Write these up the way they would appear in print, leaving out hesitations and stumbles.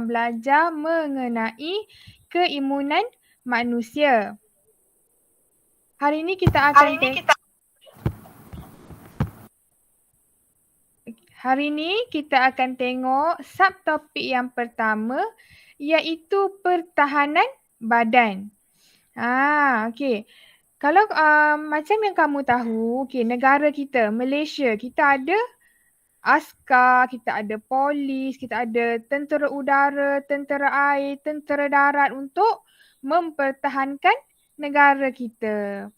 belajar mengenai keimunan manusia. Hari ini kita akan tengok subtopik yang pertama iaitu pertahanan badan. Okey. Kalau macam yang kamu tahu, negara kita, Malaysia, kita ada askar, kita ada polis, kita ada tentera udara, tentera air, tentera darat untuk mempertahankan negara kita.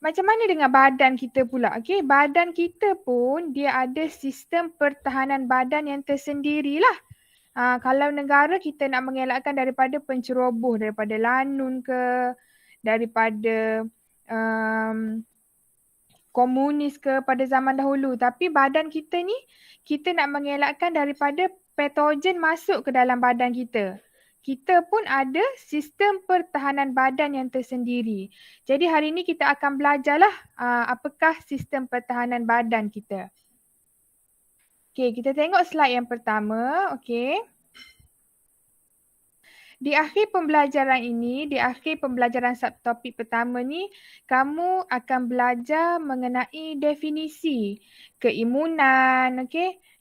Macam mana dengan badan kita pula? Badan kita pun dia ada sistem pertahanan badan yang tersendirilah. Kalau negara kita nak mengelakkan daripada penceroboh, daripada lanun ke, daripada komunis ke pada zaman dahulu. Tapi badan kita ni, kita nak mengelakkan daripada patogen masuk ke dalam badan kita. Kita pun ada sistem pertahanan badan yang tersendiri. Jadi hari ni kita akan belajarlah apakah sistem pertahanan badan kita. Kita tengok slide yang pertama. Di akhir pembelajaran ini, di akhir pembelajaran subtopik pertama ni, kamu akan belajar mengenai definisi keimunan,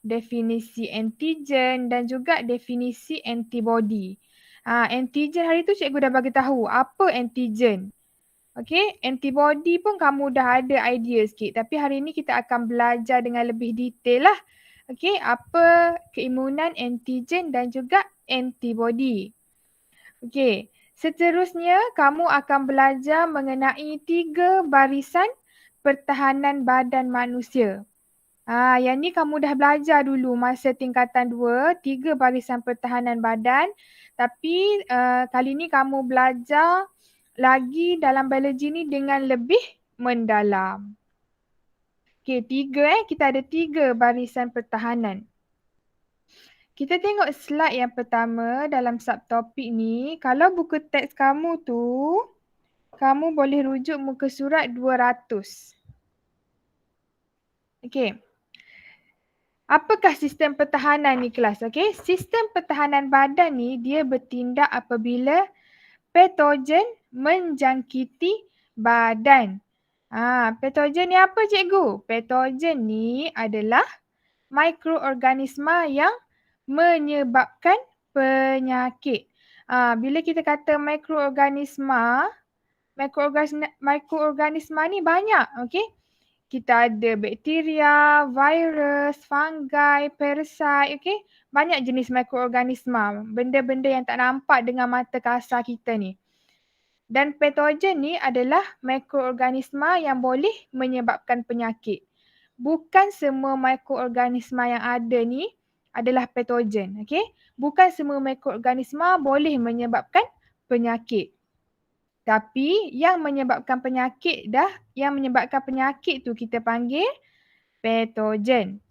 definisi antigen dan juga definisi antibody. Antigen hari tu cikgu dah bagi tahu apa antigen. Antibody pun kamu dah ada idea sikit, tapi hari ni kita akan belajar dengan lebih detail lah. Apa keimunan antigen dan juga antibody. Seterusnya kamu akan belajar mengenai 3 barisan pertahanan badan manusia. Yang ni kamu dah belajar dulu masa tingkatan 2, 3 barisan pertahanan badan. Tapi kali ni kamu belajar lagi dalam biologi ni dengan lebih mendalam. Kita ada 3 barisan pertahanan. Kita tengok slide yang pertama dalam subtopik ni. Kalau buku teks kamu tu, kamu boleh rujuk muka surat 200. Apakah sistem pertahanan ni kelas? Sistem pertahanan badan ni dia bertindak apabila patogen menjangkiti badan. Patogen ni apa cikgu? Patogen ni adalah mikroorganisma yang menyebabkan penyakit. Bila kita kata mikroorganisma ni banyak. Kita ada bakteria, virus, fungi, parasite. Banyak jenis mikroorganisma. Benda-benda yang tak nampak dengan mata kasar kita ni. Dan patogen ni adalah mikroorganisma yang boleh menyebabkan penyakit. Bukan semua mikroorganisma yang ada ni adalah patogen. Bukan semua mikroorganisma boleh menyebabkan penyakit. Tapi yang menyebabkan penyakit tu kita panggil patogen.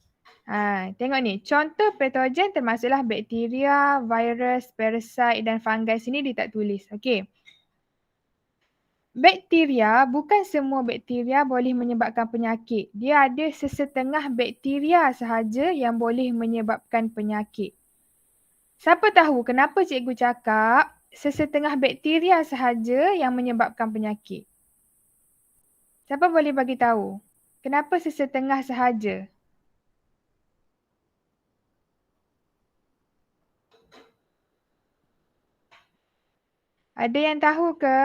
Tengok ni, contoh patogen termasuklah bakteria, virus, parasite dan fungi. Sini dia tak tulis. Bakteria, bukan semua bakteria boleh menyebabkan penyakit. Dia ada sesetengah bakteria sahaja yang boleh menyebabkan penyakit. Siapa tahu kenapa cikgu cakap sesetengah bakteria sahaja yang menyebabkan penyakit? Siapa boleh bagi tahu? Kenapa sesetengah sahaja? Ada yang tahu ke?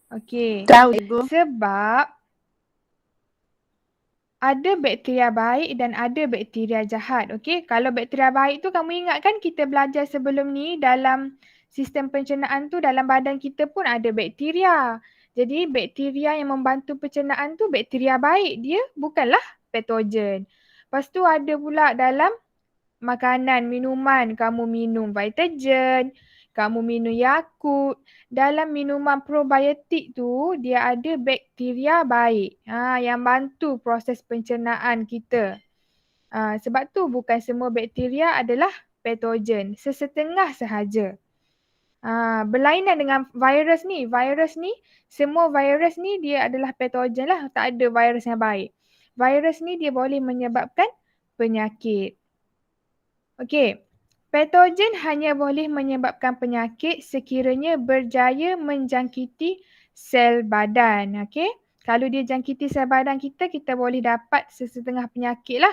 Tahu cikgu. Sebab ada bakteria baik dan ada bakteria jahat. Kalau bakteria baik tu kamu ingat kan kita belajar sebelum ni dalam sistem pencernaan tu dalam badan kita pun ada bakteria. Jadi bakteria yang membantu pencernaan tu bakteria baik. Dia bukanlah patogen. Lepas tu ada pula dalam makanan, minuman. Kamu minum Vitagen, kamu minum Yakult. Dalam minuman probiotik tu, dia ada bakteria baik yang bantu proses pencernaan kita. Sebab tu bukan semua bakteria adalah patogen. Sesetengah sahaja. Berlainan dengan virus ni. Semua virus ni dia adalah patogen lah. Tak ada virus yang baik. Virus ni dia boleh menyebabkan penyakit. Okey. Patogen hanya boleh menyebabkan penyakit sekiranya berjaya menjangkiti sel badan. Okey. Kalau dia jangkiti sel badan kita, kita boleh dapat sesetengah penyakit lah.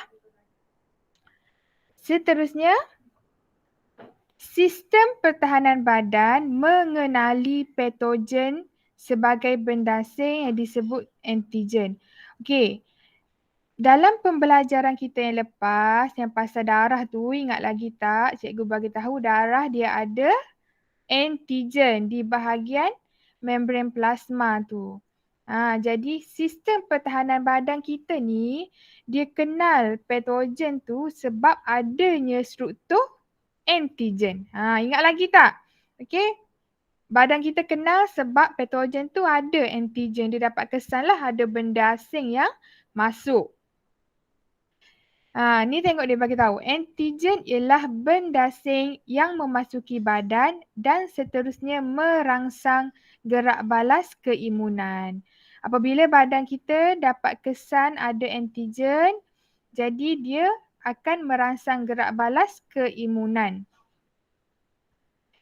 Seterusnya, sistem pertahanan badan mengenali patogen sebagai benda asing yang disebut antigen. Okey. Dalam pembelajaran kita yang lepas, yang pasal darah tu, ingat lagi tak? Cikgu bagi tahu darah dia ada antigen di bahagian membran plasma tu. Jadi sistem pertahanan badan kita ni, dia kenal patogen tu sebab adanya struktur antigen. Ingat lagi tak? Okey. Badan kita kenal sebab patogen tu ada antigen. Dia dapat kesan lah ada benda asing yang masuk. Ni tengok dia bagi tahu. Antigen ialah benda asing yang memasuki badan dan seterusnya merangsang gerak balas keimunan. Apabila badan kita dapat kesan ada antigen, jadi dia akan merangsang gerak balas keimunan.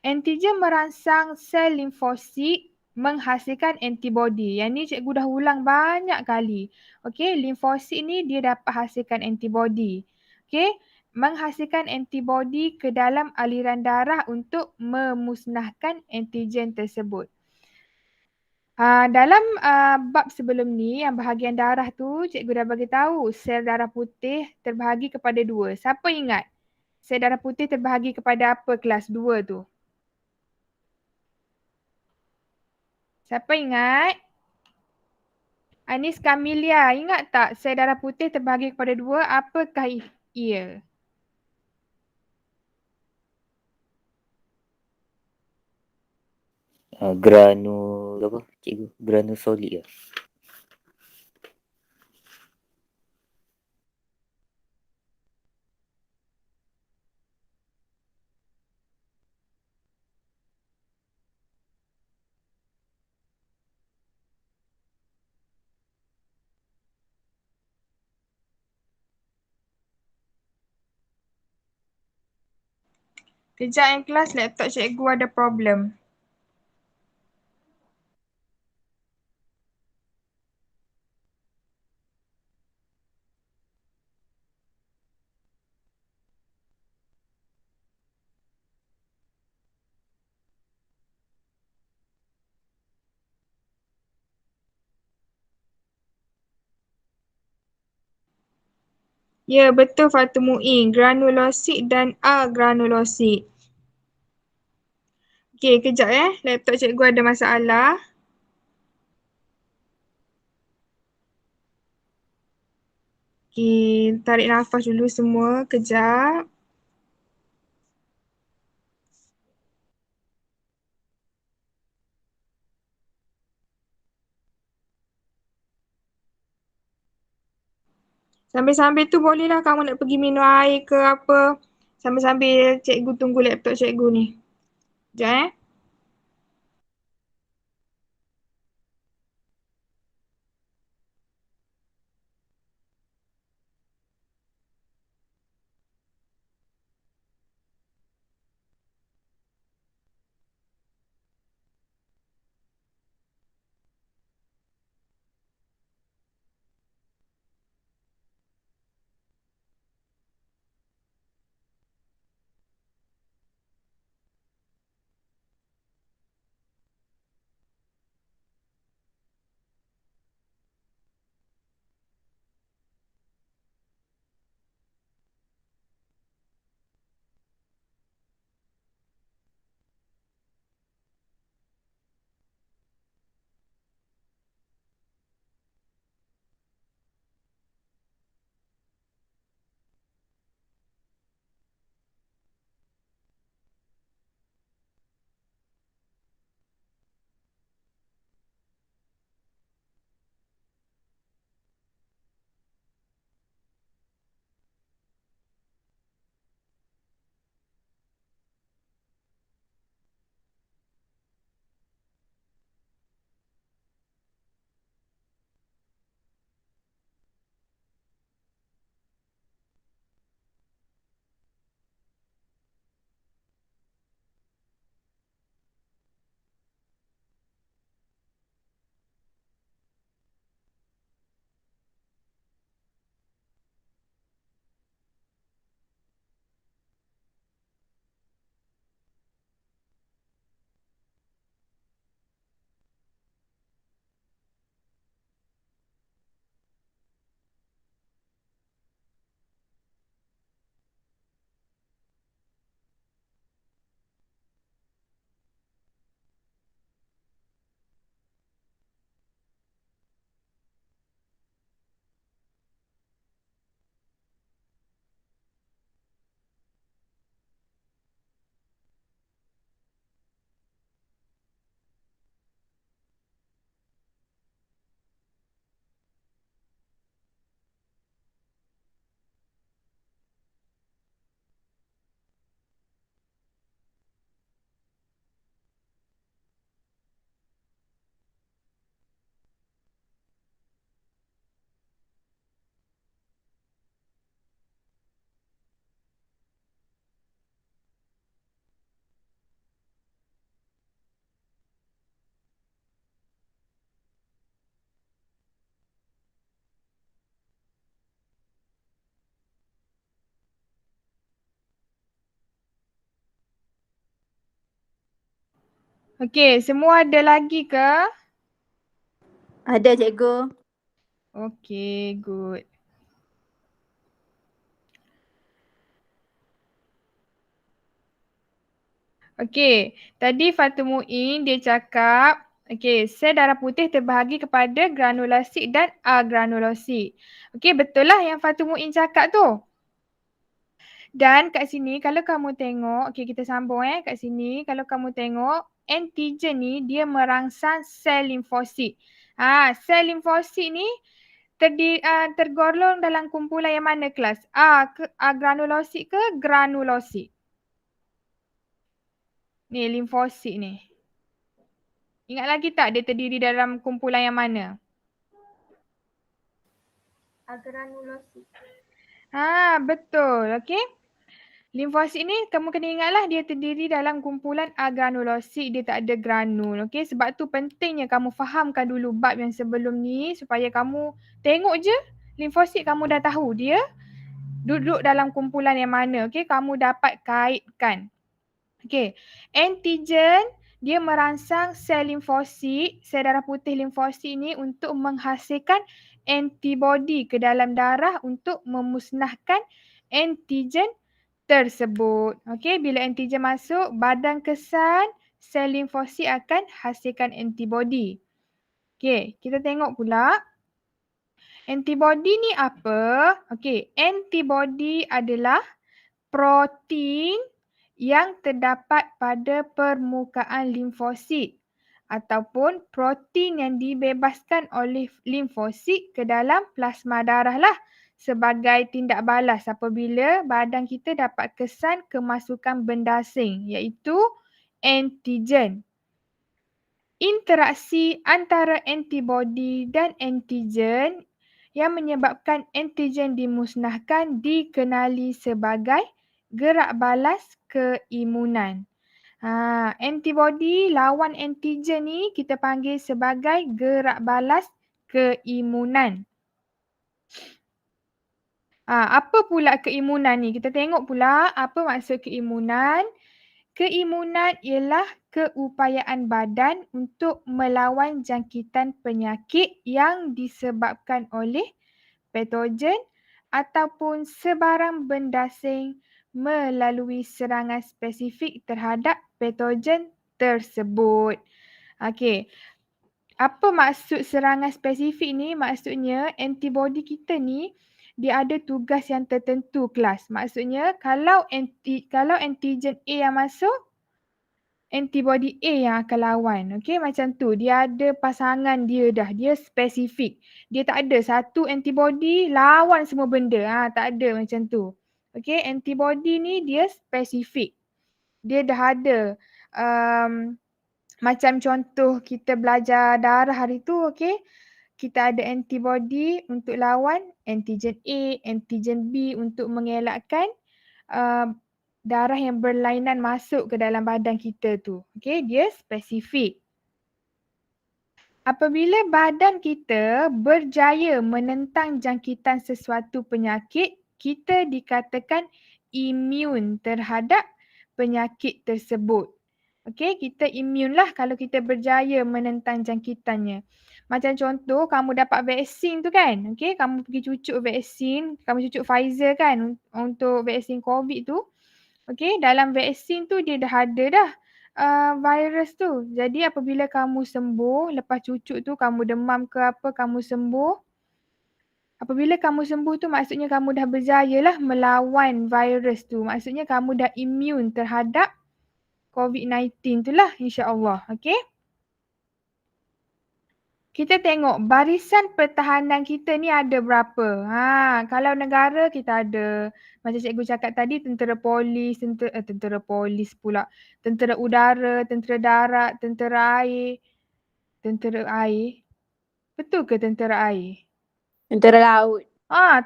Antigen merangsang sel limfosit menghasilkan antibodi. Yang ni cikgu dah ulang banyak kali. Okey, limfosit ni dia dapat hasilkan antibodi. Okey, menghasilkan antibodi ke dalam aliran darah untuk memusnahkan antigen tersebut. Dalam bab sebelum ni, yang bahagian darah tu, cikgu dah bagi tahu sel darah putih terbahagi kepada 2. Siapa ingat? Sel darah putih terbahagi kepada apa kelas 2 tu? Siapa ingat? Anis Kamilia, ingat tak sel darah putih terbahagi kepada 2, apakah ia? Granul apa cikgu? Granulosit ke? Kejap yang kelas, laptop cikgu ada problem. Ya, betul Fatul Muin. Granulosit dan agranulosit. Okey, kejap laptop cikgu ada masalah. Okey, tarik nafas dulu semua. Kejap. Sambil-sambil tu bolehlah kamu nak pergi minum air ke apa. Sambil-sambil cikgu tunggu laptop cikgu ni. Sekejap Okey, semua ada lagi ke? Ada cikgu. Okey, good. Okey, tadi Fatu Muin dia cakap, okey, sel darah putih terbahagi kepada granulosit dan agranulosit. Okey, betul lah yang Fatu Muin cakap tu. Dan kat sini kalau kamu tengok, okey kita sambung kat sini, kalau kamu tengok antigen ni dia merangsang sel limfosit. Sel limfosit ni tergolong dalam kumpulan yang mana kelas? Agranulosit ke granulosit? Ni limfosit ni. Ingat lagi tak dia terdiri dalam kumpulan yang mana? Agranulosit. Betul. Okey. Limfosit ni kamu kena ingatlah dia terdiri dalam kumpulan agranulosit. Dia tak ada granul. Okey. Sebab tu pentingnya kamu fahamkan dulu bab yang sebelum ni supaya kamu tengok je limfosit kamu dah tahu dia duduk dalam kumpulan yang mana. Okey. Kamu dapat kaitkan. Okey. Antigen dia merangsang sel limfosit, sel darah putih limfosit ni untuk menghasilkan antibodi ke dalam darah untuk memusnahkan antigen tersebut. Okey, bila antigen masuk, badan kesan sel limfosit akan hasilkan antibodi. Okey, kita tengok pula antibodi ni apa? Okey, antibodi adalah protein yang terdapat pada permukaan limfosit ataupun protein yang dibebaskan oleh limfosit ke dalam plasma darah lah sebagai tindak balas apabila badan kita dapat kesan kemasukan benda asing iaitu antigen. Interaksi antara antibodi dan antigen yang menyebabkan antigen dimusnahkan dikenali sebagai gerak balas keimunan. Antibodi lawan antigen ni kita panggil sebagai gerak balas keimunan. Apa pula keimunan ni? Kita tengok pula apa maksud keimunan. Keimunan ialah keupayaan badan untuk melawan jangkitan penyakit yang disebabkan oleh patogen ataupun sebarang benda asing melalui serangan spesifik terhadap patogen tersebut. Okey. Apa maksud serangan spesifik ni? Maksudnya antibodi kita ni dia ada tugas yang tertentu kelas. Maksudnya kalau antigen A yang masuk, antibodi A yang akan lawan. Okey, macam tu. Dia ada pasangan dia dah. Dia spesifik. Dia tak ada satu antibodi lawan semua benda. Tak ada macam tu. Okey, antibodi ni dia spesifik. Dia dah ada. Macam contoh kita belajar darah hari tu, okey. Kita ada antibodi untuk lawan antigen A, antigen B untuk mengelakkan darah yang berlainan masuk ke dalam badan kita tu. Okey, dia spesifik. Apabila badan kita berjaya menentang jangkitan sesuatu penyakit, kita dikatakan imun terhadap penyakit tersebut. Okey, kita imun lah kalau kita berjaya menentang jangkitannya. Macam contoh, kamu dapat vaksin tu kan? Okey, kamu pergi cucuk vaksin, kamu cucuk Pfizer kan untuk vaksin COVID tu. Okey, dalam vaksin tu dia dah ada dah virus tu. Jadi apabila kamu sembuh, lepas cucuk tu kamu demam ke apa, kamu sembuh. Apabila kamu sembuh tu maksudnya kamu dah berjaya lah melawan virus tu. Maksudnya kamu dah imun terhadap COVID-19 tu lah insya-Allah. Okey. Kita tengok barisan pertahanan kita ni ada berapa. Kalau negara kita ada macam cikgu cakap tadi tentera polis, tentera polis pula. Tentera udara, tentera darat, tentera air. Tentera air. Betul ke tentera air? Tentera laut.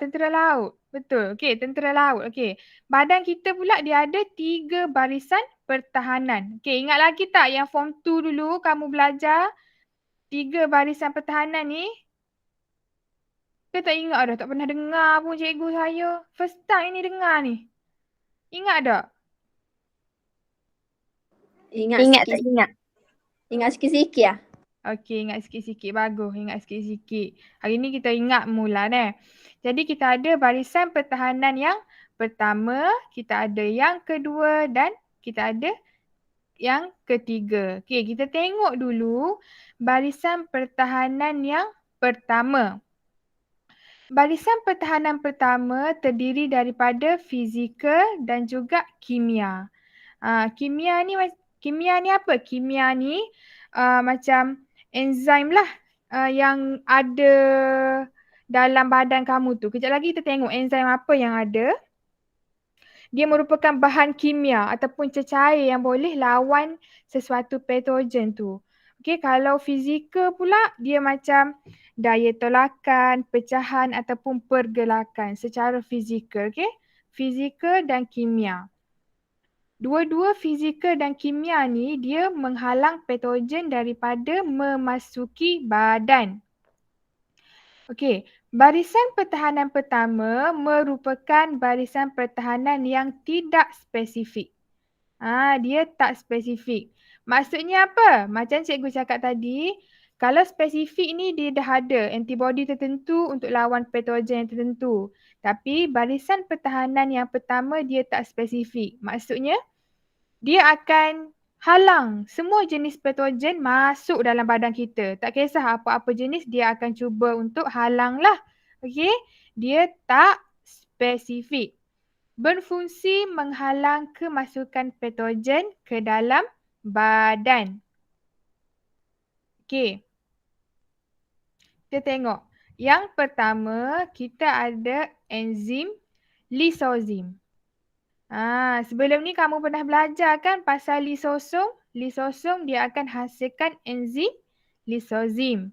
Tentera laut. Betul. Okey, tentera laut. Okey. Badan kita pula dia ada 3 barisan pertahanan. Okey, ingat lagi tak yang form 2 dulu kamu belajar 3 barisan pertahanan ni? Kita tak ingat dah. Tak pernah dengar pun cikgu saya. First time ni dengar ni. Ingat tak? Ingat tak ingat? Ingat sikit-sikit lah. Okey, ingat sikit-sikit. Bagus, ingat sikit-sikit. Hari ni kita ingat mula Jadi kita ada barisan pertahanan yang pertama, kita ada yang kedua dan kita ada yang ketiga. Okey, kita tengok dulu barisan pertahanan yang pertama. Barisan pertahanan pertama terdiri daripada fizikal dan juga kimia. Kimia ni apa? Kimia ni macam enzim lah yang ada dalam badan kamu tu. Kejap lagi kita tengok enzim apa yang ada. Dia merupakan bahan kimia ataupun cecair yang boleh lawan sesuatu patogen tu. Okey, kalau fizikal pula dia macam daya tolakan, pecahan ataupun pergerakan secara fizikal. Okey, fizikal dan kimia. Dua-dua fizikal dan kimia ni dia menghalang patogen daripada memasuki badan. Okey, barisan pertahanan pertama merupakan barisan pertahanan yang tidak spesifik. Dia tak spesifik. Maksudnya apa? Macam cikgu cakap tadi, kalau spesifik ni dia dah ada antibody tertentu untuk lawan patogen yang tertentu. Tapi barisan pertahanan yang pertama dia tak spesifik. Maksudnya dia akan halang semua jenis patogen masuk dalam badan kita. Tak kisah apa-apa jenis, dia akan cuba untuk halang lah. Okey? Dia tak spesifik. Berfungsi menghalang kemasukan patogen ke dalam badan. Okey. Kita tengok. Yang pertama, kita ada enzim lisozim. Sebelum ni kamu pernah belajar kan pasal lisosom? Lisosom dia akan hasilkan enzim lisozim.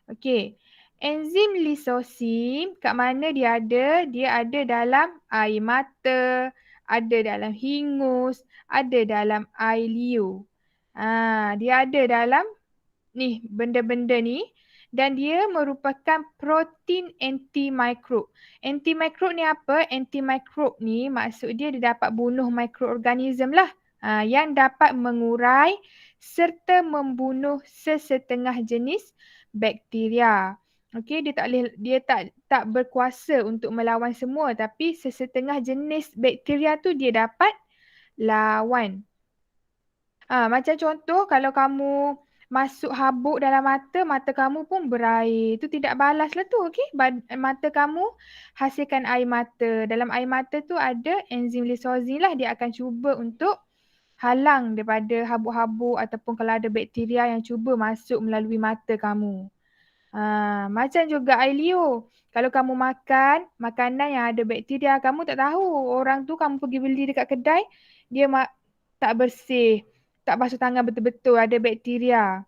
Okey. Enzim lisosim kat mana dia ada? Dia ada dalam air mata, ada dalam hingus, ada dalam air liur. Dia ada dalam ni benda-benda ni. Dan dia merupakan protein antimikrob. Antimikrob ni apa? Antimikrob ni maksud dia dapat bunuh mikroorganism lah. Yang dapat mengurai serta membunuh sesetengah jenis bakteria. Okey, dia tak berkuasa untuk melawan semua, tapi sesetengah jenis bakteria tu dia dapat lawan. Macam contoh kalau kamu masuk habuk dalam mata kamu pun berair. Itu tidak balas lah tu, okey? Mata kamu hasilkan air mata. Dalam air mata tu ada enzim lisozim lah. Dia akan cuba untuk halang daripada habuk-habuk ataupun kalau ada bakteria yang cuba masuk melalui mata kamu. Macam juga air liur. Kalau kamu makan makanan yang ada bakteria, kamu tak tahu. Orang tu kamu pergi beli dekat kedai, dia tak bersih. Tak basuh tangan betul-betul, ada bakteria.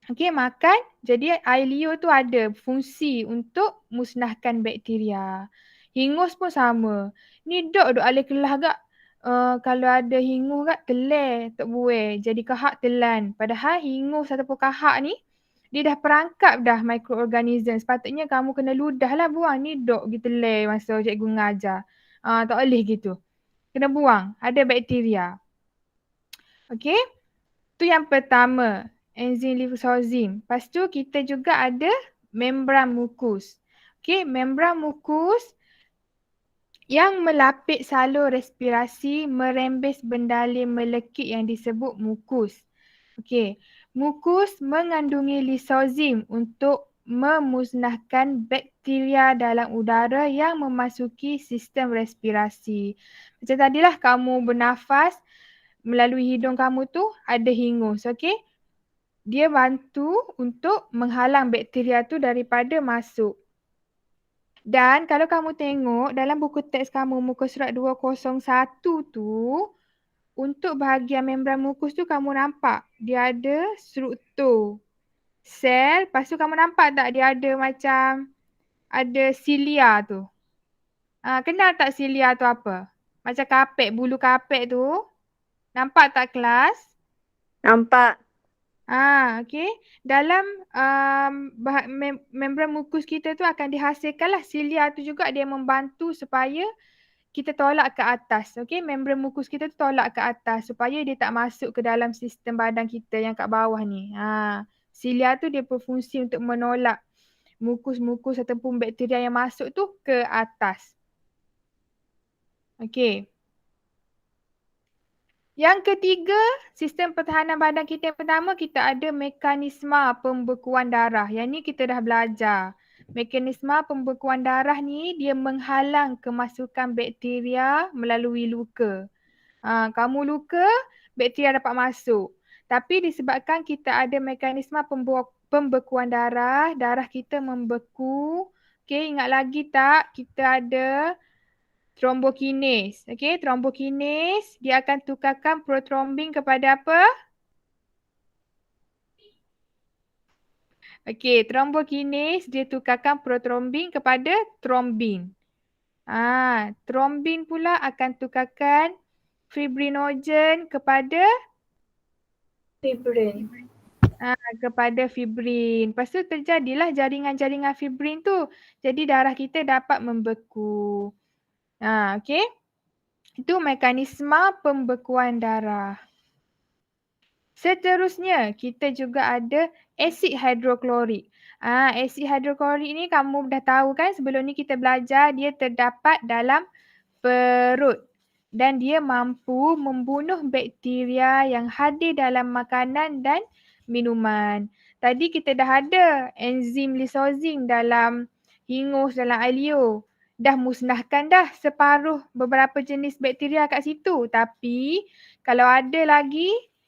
Okey, makan. Jadi air liur tu ada fungsi untuk musnahkan bakteria. Hingus pun sama. Ni dok alih kelah gak. Kalau ada hingus gak, telan, tak buai. Jadi kahak telan. Padahal hingus ataupun kahak ni, dia dah perangkap dah mikroorganism. Sepatutnya kamu kena ludah lah buang. Ni dok gitu telan masa cikgu mengajar. Tak boleh gitu. Kena buang. Ada bakteria. Okey, tu yang pertama, enzim lisozim. Lepas tu kita juga ada membran mukus. Okey, membran mukus yang melapik salur respirasi merembes bendalin melekit yang disebut mukus. Okey, mukus mengandungi lisozim untuk memusnahkan bakteria dalam udara yang memasuki sistem respirasi. Macam tadilah kamu bernafas, melalui hidung kamu tu ada hingus, okey? Dia bantu untuk menghalang bakteria tu daripada masuk. Dan kalau kamu tengok dalam buku teks kamu muka surat 201 tu, untuk bahagian membran mukus tu kamu nampak dia ada struktur sel. Lepas tu kamu nampak tak dia ada macam ada silia tu. Kenal tak silia tu apa? Macam kapek, bulu kapek tu. Nampak tak kelas? Nampak. Okey. Dalam membran mukus kita tu akan dihasilkanlah silia tu juga, dia membantu supaya kita tolak ke atas. Okey, membran mukus kita tu tolak ke atas supaya dia tak masuk ke dalam sistem badan kita yang kat bawah ni. Silia tu dia berfungsi untuk menolak mukus-mukus ataupun bakteria yang masuk tu ke atas. Okey. Yang ketiga, sistem pertahanan badan kita yang pertama, kita ada mekanisme pembekuan darah. Yang ni kita dah belajar. Mekanisme pembekuan darah ni dia menghalang kemasukan bakteria melalui luka. Kamu luka, bakteria dapat masuk. Tapi disebabkan kita ada mekanisme pembekuan darah, darah kita membeku. Okey, ingat lagi tak? Kita ada thrombokinase. Okey, thrombokinase dia akan tukarkan prothrombin kepada apa? Okey, thrombokinase dia tukarkan prothrombin kepada thrombin. Thrombin pula akan tukarkan fibrinogen kepada Fibrin. kepada fibrin. Lepas tu terjadilah jaringan-jaringan fibrin tu. Jadi darah kita dapat membeku. Okey. Itu mekanisme pembekuan darah. Seterusnya, kita juga ada asid hidroklorik. Asid hidroklorik ni kamu dah tahu kan, sebelum ni kita belajar dia terdapat dalam perut. Dan dia mampu membunuh bakteria yang hadir dalam makanan dan minuman. Tadi kita dah ada enzim lysosine dalam hingus, dalam air liur. Dah musnahkan dah separuh beberapa jenis bakteria kat situ. Tapi kalau ada lagi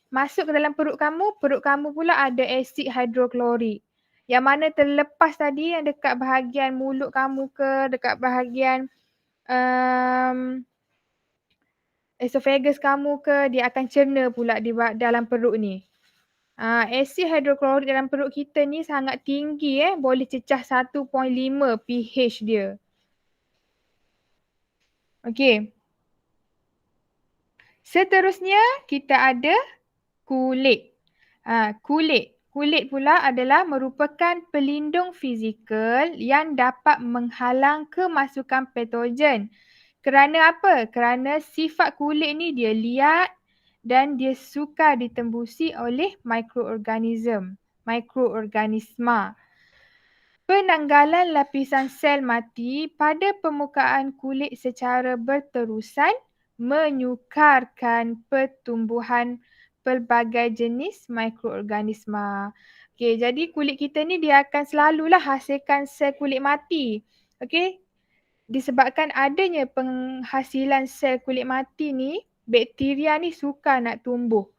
masuk ke dalam perut kamu pula ada asid hidroklorik. Yang mana terlepas tadi yang dekat bahagian mulut kamu ke, dekat bahagian esophagus kamu ke, dia akan cerna pula di dalam perut ni. Asid hidroklorik dalam perut kita ni sangat tinggi boleh cecah 1.5 pH dia. Okey. Seterusnya kita ada kulit. Kulit pula adalah merupakan pelindung fizikal yang dapat menghalang kemasukan patogen. Kerana apa? Kerana sifat kulit ni dia liat dan dia sukar ditembusi oleh mikroorganisma. Penanggalan lapisan sel mati pada permukaan kulit secara berterusan menyukarkan pertumbuhan pelbagai jenis mikroorganisma. Okey, jadi kulit kita ni dia akan selalulah hasilkan sel kulit mati. Okey, disebabkan adanya penghasilan sel kulit mati ni, bakteria ni sukar nak tumbuh.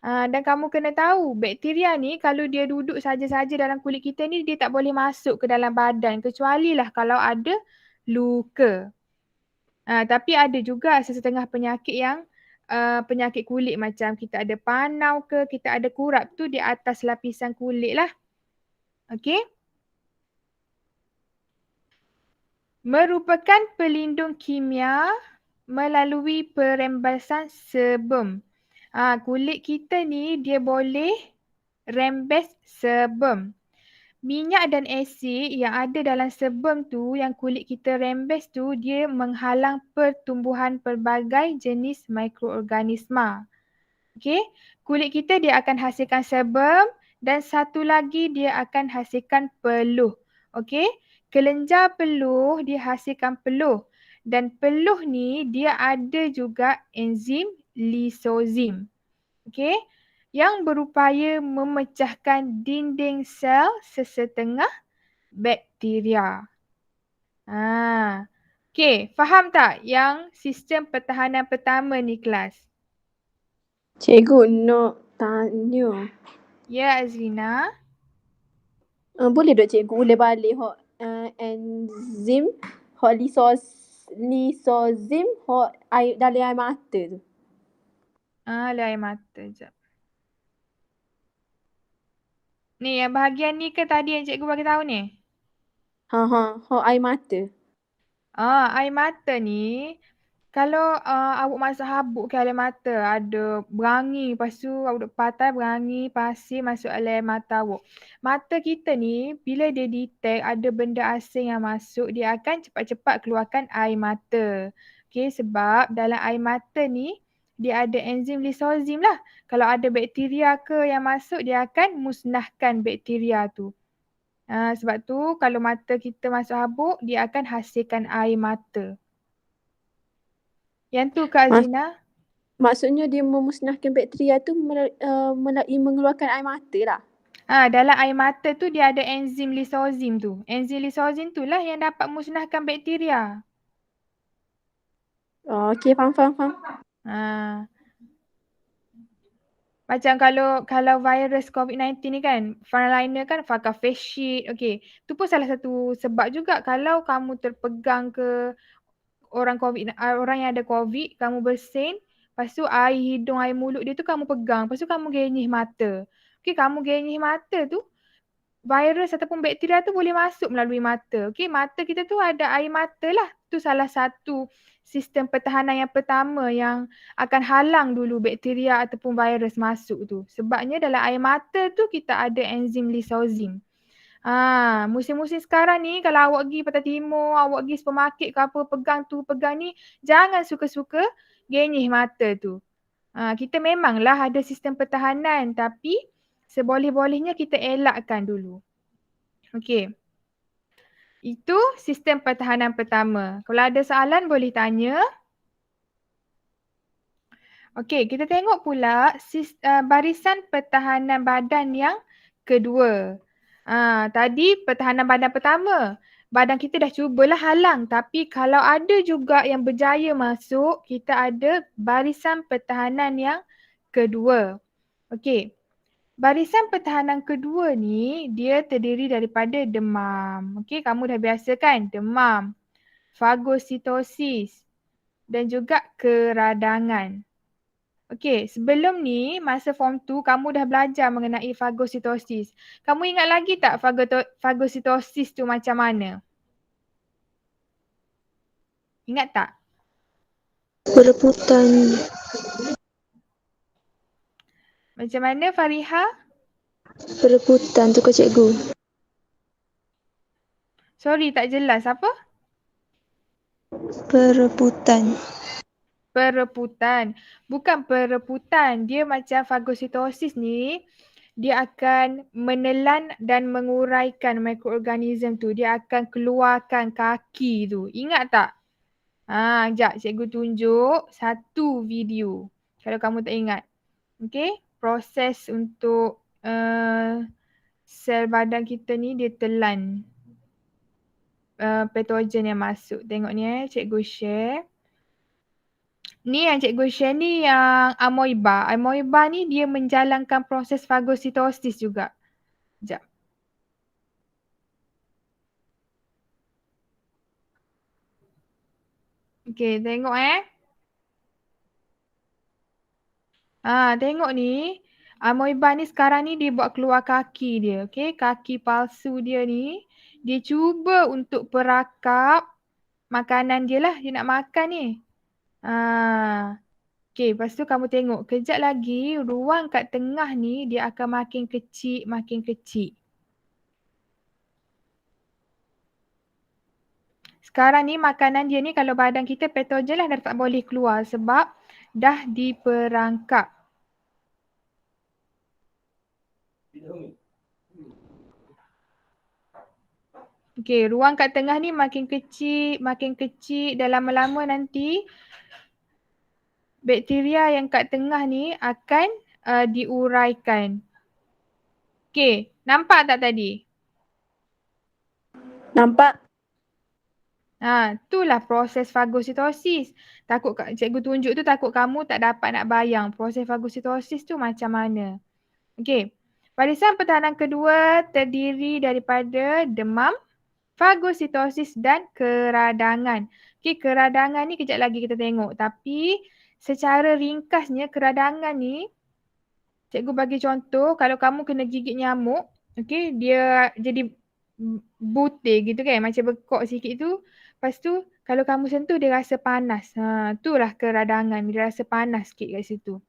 Dan kamu kena tahu, bakteria ni kalau dia duduk saja-saja dalam kulit kita ni, dia tak boleh masuk ke dalam badan. Kecualilah kalau ada luka. Tapi ada juga sesetengah penyakit yang penyakit kulit macam kita ada panau ke, kita ada kurap tu di atas lapisan kulit lah. Okey. Merupakan pelindung kimia melalui perembasan sebum. Kulit kita ni dia boleh rembes sebum. Minyak dan asid yang ada dalam sebum tu, yang kulit kita rembes tu, dia menghalang pertumbuhan pelbagai jenis mikroorganisma. Okey, kulit kita dia akan hasilkan sebum dan satu lagi dia akan hasilkan peluh. Okey, kelenjar peluh dia hasilkan peluh dan peluh ni dia ada juga enzim lisozim. Okey, yang berupaya memecahkan dinding sel sesetengah bakteria. Okey, faham tak yang sistem pertahanan pertama ni kelas? Cikgu nak tanya. Ya, Azrina. Boleh tak cikgu boleh balik enzim lisozim dalam air mata tu? Dalam air mata jap. Ni yang bahagian ni ke tadi yang cikgu bagi tahu ni? Air mata. Air mata ni Kalau awak masuk habuk ke air mata, ada berangi, lepas tu awak duk patai berangi, pasir masuk air mata awak. Mata kita ni bila dia detect ada benda asing yang masuk, dia akan cepat-cepat keluarkan air mata. Okay, sebab dalam air mata ni dia ada enzim lisozim lah. Kalau ada bakteria ke yang masuk, dia akan musnahkan bakteria tu. Sebab tu kalau mata kita masuk habuk, dia akan hasilkan air mata. Yang tu Kak Zina. Maksudnya dia memusnahkan bakteria tu melalui mengeluarkan air mata lah. Dalam air mata tu dia ada enzim lisozim tu. Enzim lisozim tu lah yang dapat musnahkan bakteria. Oh, okey, faham. Macam kalau virus COVID-19 ni kan, frontliner kan pakai face shield. Okay. Tu pun salah satu sebab juga kalau kamu terpegang ke orang yang ada COVID, kamu bersin, lepas tu air hidung, air mulut dia tu kamu pegang, lepas tu kamu genyih mata. Okay, kamu genyih mata tu, virus ataupun bakteria tu boleh masuk melalui mata. Okay, mata kita tu ada air mata lah. Tu salah satu sistem pertahanan yang pertama yang akan halang dulu bakteria ataupun virus masuk tu. Sebabnya dalam air mata tu kita ada enzim lisozim. Musim-musim sekarang ni kalau awak pergi Pantai Timur, awak pergi supermarket ke apa, pegang tu, pegang ni, jangan suka-suka genyih mata tu. Kita memanglah ada sistem pertahanan tapi seboleh-bolehnya kita elakkan dulu. Okey. Itu sistem pertahanan pertama. Kalau ada soalan boleh tanya. Okey, kita tengok pula barisan pertahanan badan yang kedua. Tadi pertahanan badan pertama. Badan kita dah cubalah halang. Tapi kalau ada juga yang berjaya masuk, kita ada barisan pertahanan yang kedua. Okey. Barisan pertahanan kedua ni, dia terdiri daripada demam. Okey, kamu dah biasa kan? Demam, fagositosis dan juga keradangan. Okey, sebelum ni masa form 2 kamu dah belajar mengenai fagositosis. Kamu ingat lagi tak fagositosis tu macam mana? Ingat tak? Perebutan. Macam mana Fariha? Perebutan tu ke cikgu? Sorry tak jelas apa? Perebutan. Perebutan. Bukan perebutan. Dia macam fagositosis ni, dia akan menelan dan menguraikan mikroorganism tu. Dia akan keluarkan kaki tu. Ingat tak? Sekejap cikgu tunjuk satu video. Kalau kamu tak ingat. Okay. Proses untuk sel badan kita ni dia telan patogen yang masuk. Tengok ni cikgu share. Ni yang cikgu share ni yang amoeba. Amoeba ni dia menjalankan proses fagositosis juga. Sekejap. Okay, tengok tengok ni. Amoeba ni sekarang ni dia buat keluar kaki dia. Okay, kaki palsu dia ni. Dia cuba untuk perakap makanan dia lah. Dia nak makan ni. Okay, lepas tu kamu tengok. Kejap lagi ruang kat tengah ni dia akan makin kecil, makin kecil. Sekarang ni makanan dia ni kalau badan kita patogen lah dah tak boleh keluar sebab dah diperangkap. Okay, ruang kat tengah ni makin kecil dan lama-lama nanti bakteria yang kat tengah ni akan diuraikan. Okay, nampak tak tadi? Nampak? Itulah proses fagositosis. Takut cikgu tunjuk tu takut kamu tak dapat nak bayang proses fagositosis tu macam mana. Okey. Barisan pertahanan kedua terdiri daripada demam, fagositosis dan keradangan. Okey, keradangan ni kejap lagi kita tengok. Tapi secara ringkasnya keradangan ni cikgu bagi contoh kalau kamu kena gigit nyamuk, okey, dia jadi butir gitu kan, macam bekok sikit tu. Lepas tu Kalau kamu sentuh dia rasa panas. Itulah keradangan. Dia rasa panas sikit kat situ.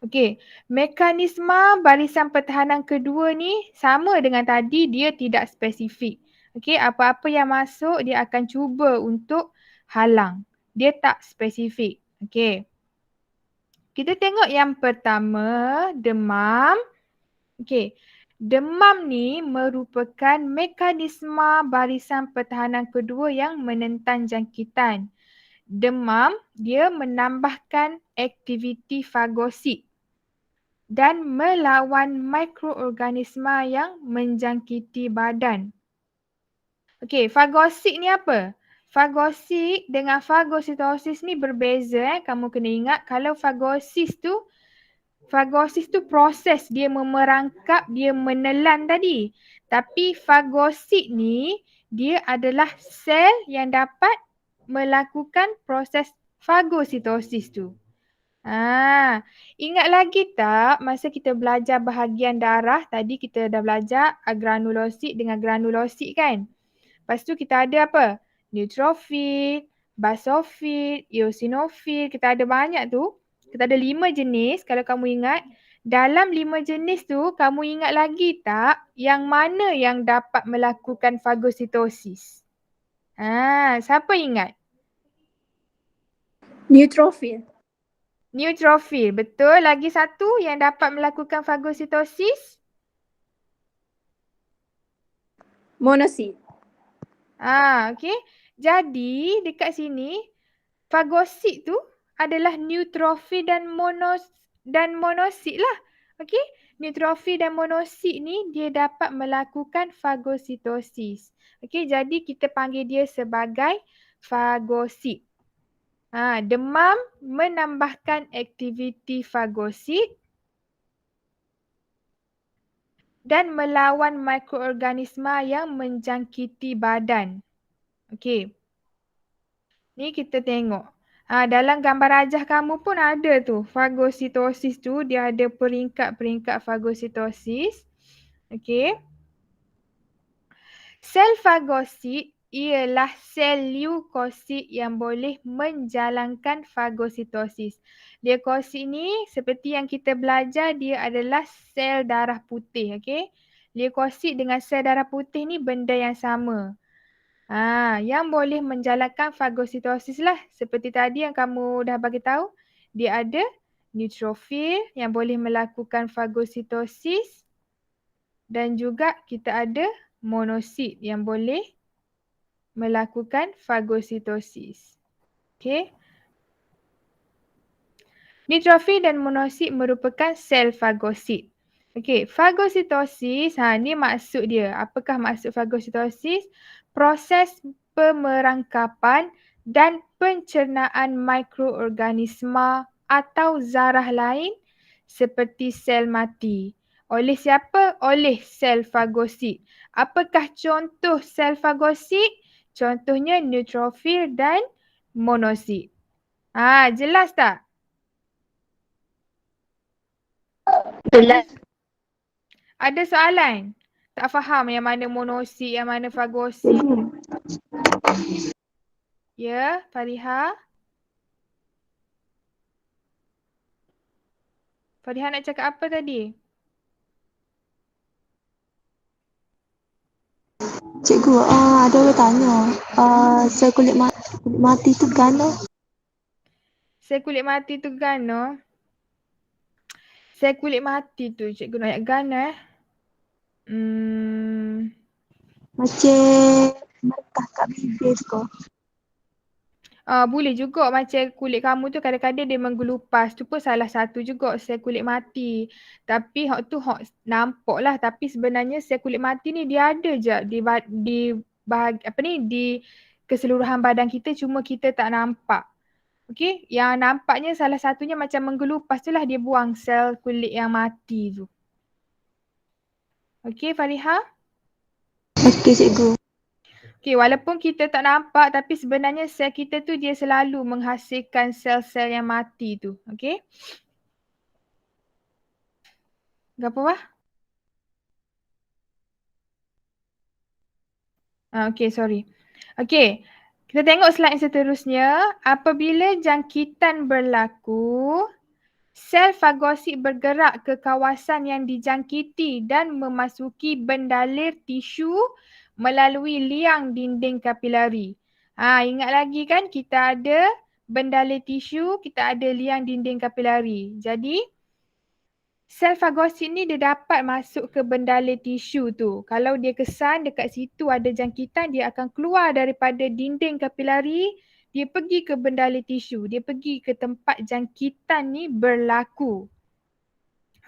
Okey, mekanisme barisan pertahanan kedua ni sama dengan tadi, dia tidak spesifik. Okey, apa-apa yang masuk dia akan cuba untuk halang. Dia tak spesifik. Okey. Kita tengok yang pertama, demam. Okey. Demam ni merupakan mekanisme barisan pertahanan kedua yang menentang jangkitan. Demam dia menambahkan aktiviti fagosit dan melawan mikroorganisma yang menjangkiti badan. Okey, fagosit ni apa? Fagosit dengan fagositosis ni berbeza. Kamu kena ingat kalau fagosis tu proses dia memerangkap, dia menelan tadi. Tapi fagosit ni dia adalah sel yang dapat melakukan proses fagositosis tu. Ingat lagi tak masa kita belajar bahagian darah tadi kita dah belajar granulosit dengan granulosit kan? Lepas tu kita ada apa? Neutrofil, basofil, eosinofil. Kita ada banyak tu. Kita ada 5 jenis kalau kamu ingat. Dalam 5 jenis tu, kamu ingat lagi tak yang mana yang dapat melakukan fagositosis? Siapa ingat? Neutrofil. Neutrofil. Betul. Lagi satu yang dapat melakukan fagositosis? Monosit. Okey. Jadi dekat sini fagosit tu adalah neutrofil dan monosit lah. Okey. Neutrofil dan monosit ni dia dapat melakukan fagositosis. Okey, jadi kita panggil dia sebagai fagosit. Demam menambahkan aktiviti fagosit dan melawan mikroorganisma yang menjangkiti badan. Okey. Ni kita tengok. Dalam gambar rajah kamu pun ada tu. Fagositosis tu dia ada peringkat-peringkat fagositosis. Okey. Sel fagosit ialah sel leukosit yang boleh menjalankan fagositosis. Leukosit ni seperti yang kita belajar dia adalah sel darah putih. Okay? Leukosit dengan sel darah putih ni benda yang sama. Yang boleh menjalankan fagositosis lah. Seperti tadi yang kamu dah bagi tahu. Dia ada neutrofil yang boleh melakukan fagositosis. Dan juga kita ada monosit yang boleh melakukan fagositosis. Okey. Neutrofil dan monosit merupakan sel fagosit. Okey, fagositosis, ni maksud dia. Apakah maksud fagositosis? Proses pemerangkapan dan pencernaan mikroorganisma atau zarah lain seperti sel mati. Oleh siapa? Oleh sel fagosit. Apakah contoh sel fagosit? Contohnya neutrofil dan monosit. Jelas tak? Jelas. Ada soalan? Tak faham yang mana monosit, yang mana fagosit? Ya, Fariha? Fariha nak cakap apa tadi? Cikgu, ada orang tanya, sel kulit mati tu gano? Sel kulit mati tu gano? Sel kulit mati tu cikgu nak gano Macam mentah kat bibir tu. Boleh juga macam kulit kamu tu kadang-kadang dia menggelupas. Tu pun salah satu juga sel kulit mati. Tapi hak tu hak nampak lah. Tapi sebenarnya sel kulit mati ni dia ada je di keseluruhan badan kita cuma kita tak nampak. Okey, yang nampaknya salah satunya macam menggelupas tu lah dia buang sel kulit yang mati tu. Okey, Fariha? Okey, cikgu. Okey, walaupun kita tak nampak tapi sebenarnya sel kita tu dia selalu menghasilkan sel-sel yang mati tu. Okey? Apa wah? Okey, sorry. Okey, Kita tengok slide yang seterusnya. Apabila jangkitan berlaku, sel fagosit bergerak ke kawasan yang dijangkiti dan memasuki bendalir tisu melalui liang dinding kapilari. Ingat lagi kan kita ada bendalir tisu, kita ada liang dinding kapilari. Jadi sel fagosit ni dia dapat masuk ke bendalir tisu tu. Kalau dia kesan dekat situ ada jangkitan, dia akan keluar daripada dinding kapilari, dia pergi ke bendalir tisu, dia pergi ke tempat jangkitan ni berlaku.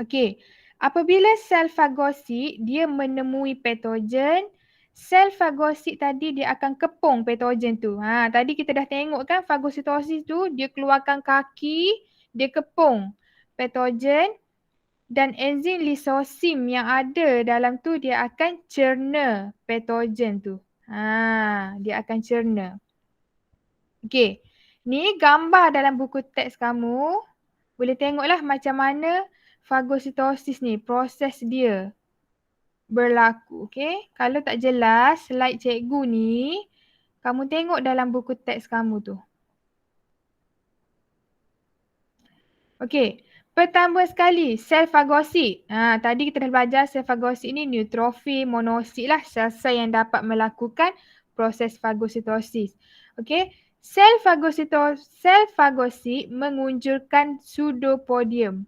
Okey, apabila sel fagosit dia menemui patogen, sel fagosit tadi dia akan kepung patogen tu. Tadi kita dah tengok kan fagositosis tu dia keluarkan kaki, dia kepung patogen dan enzim lisosim yang ada dalam tu dia akan cerna patogen tu. Dia akan cerna. Okey, ni gambar dalam buku teks kamu. Boleh tengoklah macam mana fagositosis ni, proses dia berlaku. Okay. Kalau tak jelas slide cikgu ni, kamu tengok dalam buku teks kamu tu. Okay. Pertama sekali, sel fagosit. Tadi kita dah belajar sel fagosit ni neutrofil, monosit lah. Sel-sel yang dapat melakukan proses fagositosis. Okay. Sel fagosit mengunjurkan pseudopodium.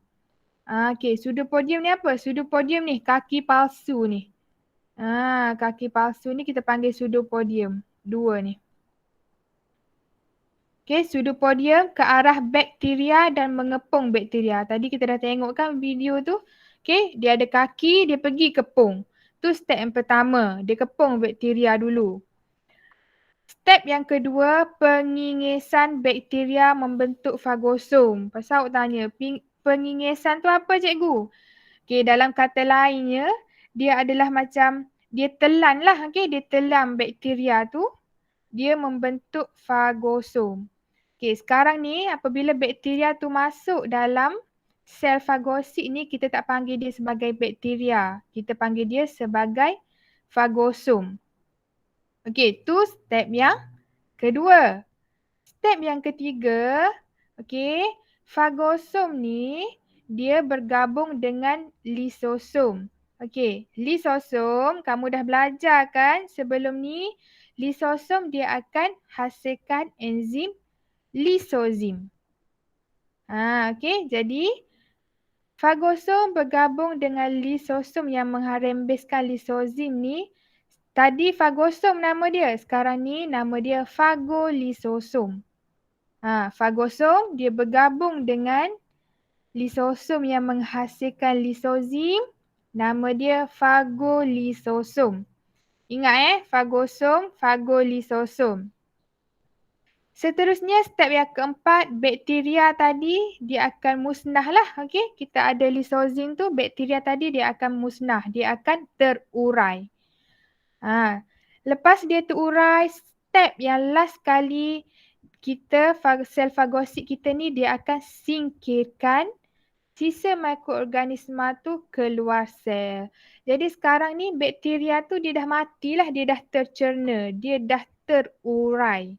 Okey, pseudopodium ni apa? Pseudopodium ni kaki palsu ni. Kaki palsu ni kita panggil pseudopodium. Dua ni. Okey, pseudopodium ke arah bakteria dan mengepung bakteria. Tadi kita dah tengok kan video tu. Okey, dia ada kaki, dia pergi kepung. Tu step yang pertama, dia kepung bakteria dulu. Step yang kedua, pengingisan bakteria membentuk fagosom. Pasal awak tanya, pengingisan tu apa cikgu? Okay, dalam kata lainnya, dia adalah macam, dia telan lah. Okay, dia telan bakteria tu, dia membentuk fagosom. Okay, sekarang ni apabila bakteria tu masuk dalam sel fagosit ni, kita tak panggil dia sebagai bakteria. Kita panggil dia sebagai fagosom. Okay, tu step yang kedua. Step yang ketiga, okay, fagosom ni dia bergabung dengan lisosom. Okay, lisosom kamu dah belajar kan sebelum ni. Lisosom dia akan hasilkan enzim lisozim. Okay, jadi fagosom bergabung dengan lisosom yang mengharembeskan lisozim ni. Tadi fagosom nama dia, sekarang ni nama dia fagolisosom. Fagosom dia bergabung dengan lisosom yang menghasilkan lisozim, nama dia fagolisosom. Ingat fagosom, fagolisosom. Seterusnya step yang keempat, bakteria tadi dia akan musnah lah. Okay? Kita ada lisozim tu, bakteria tadi dia akan musnah, dia akan terurai. Lepas dia terurai, step yang last kali kita sel fagosit kita ni dia akan singkirkan sisa mikroorganisma tu keluar sel. Jadi sekarang ni bakteria tu dia dah matilah, dia dah tercerna, dia dah terurai.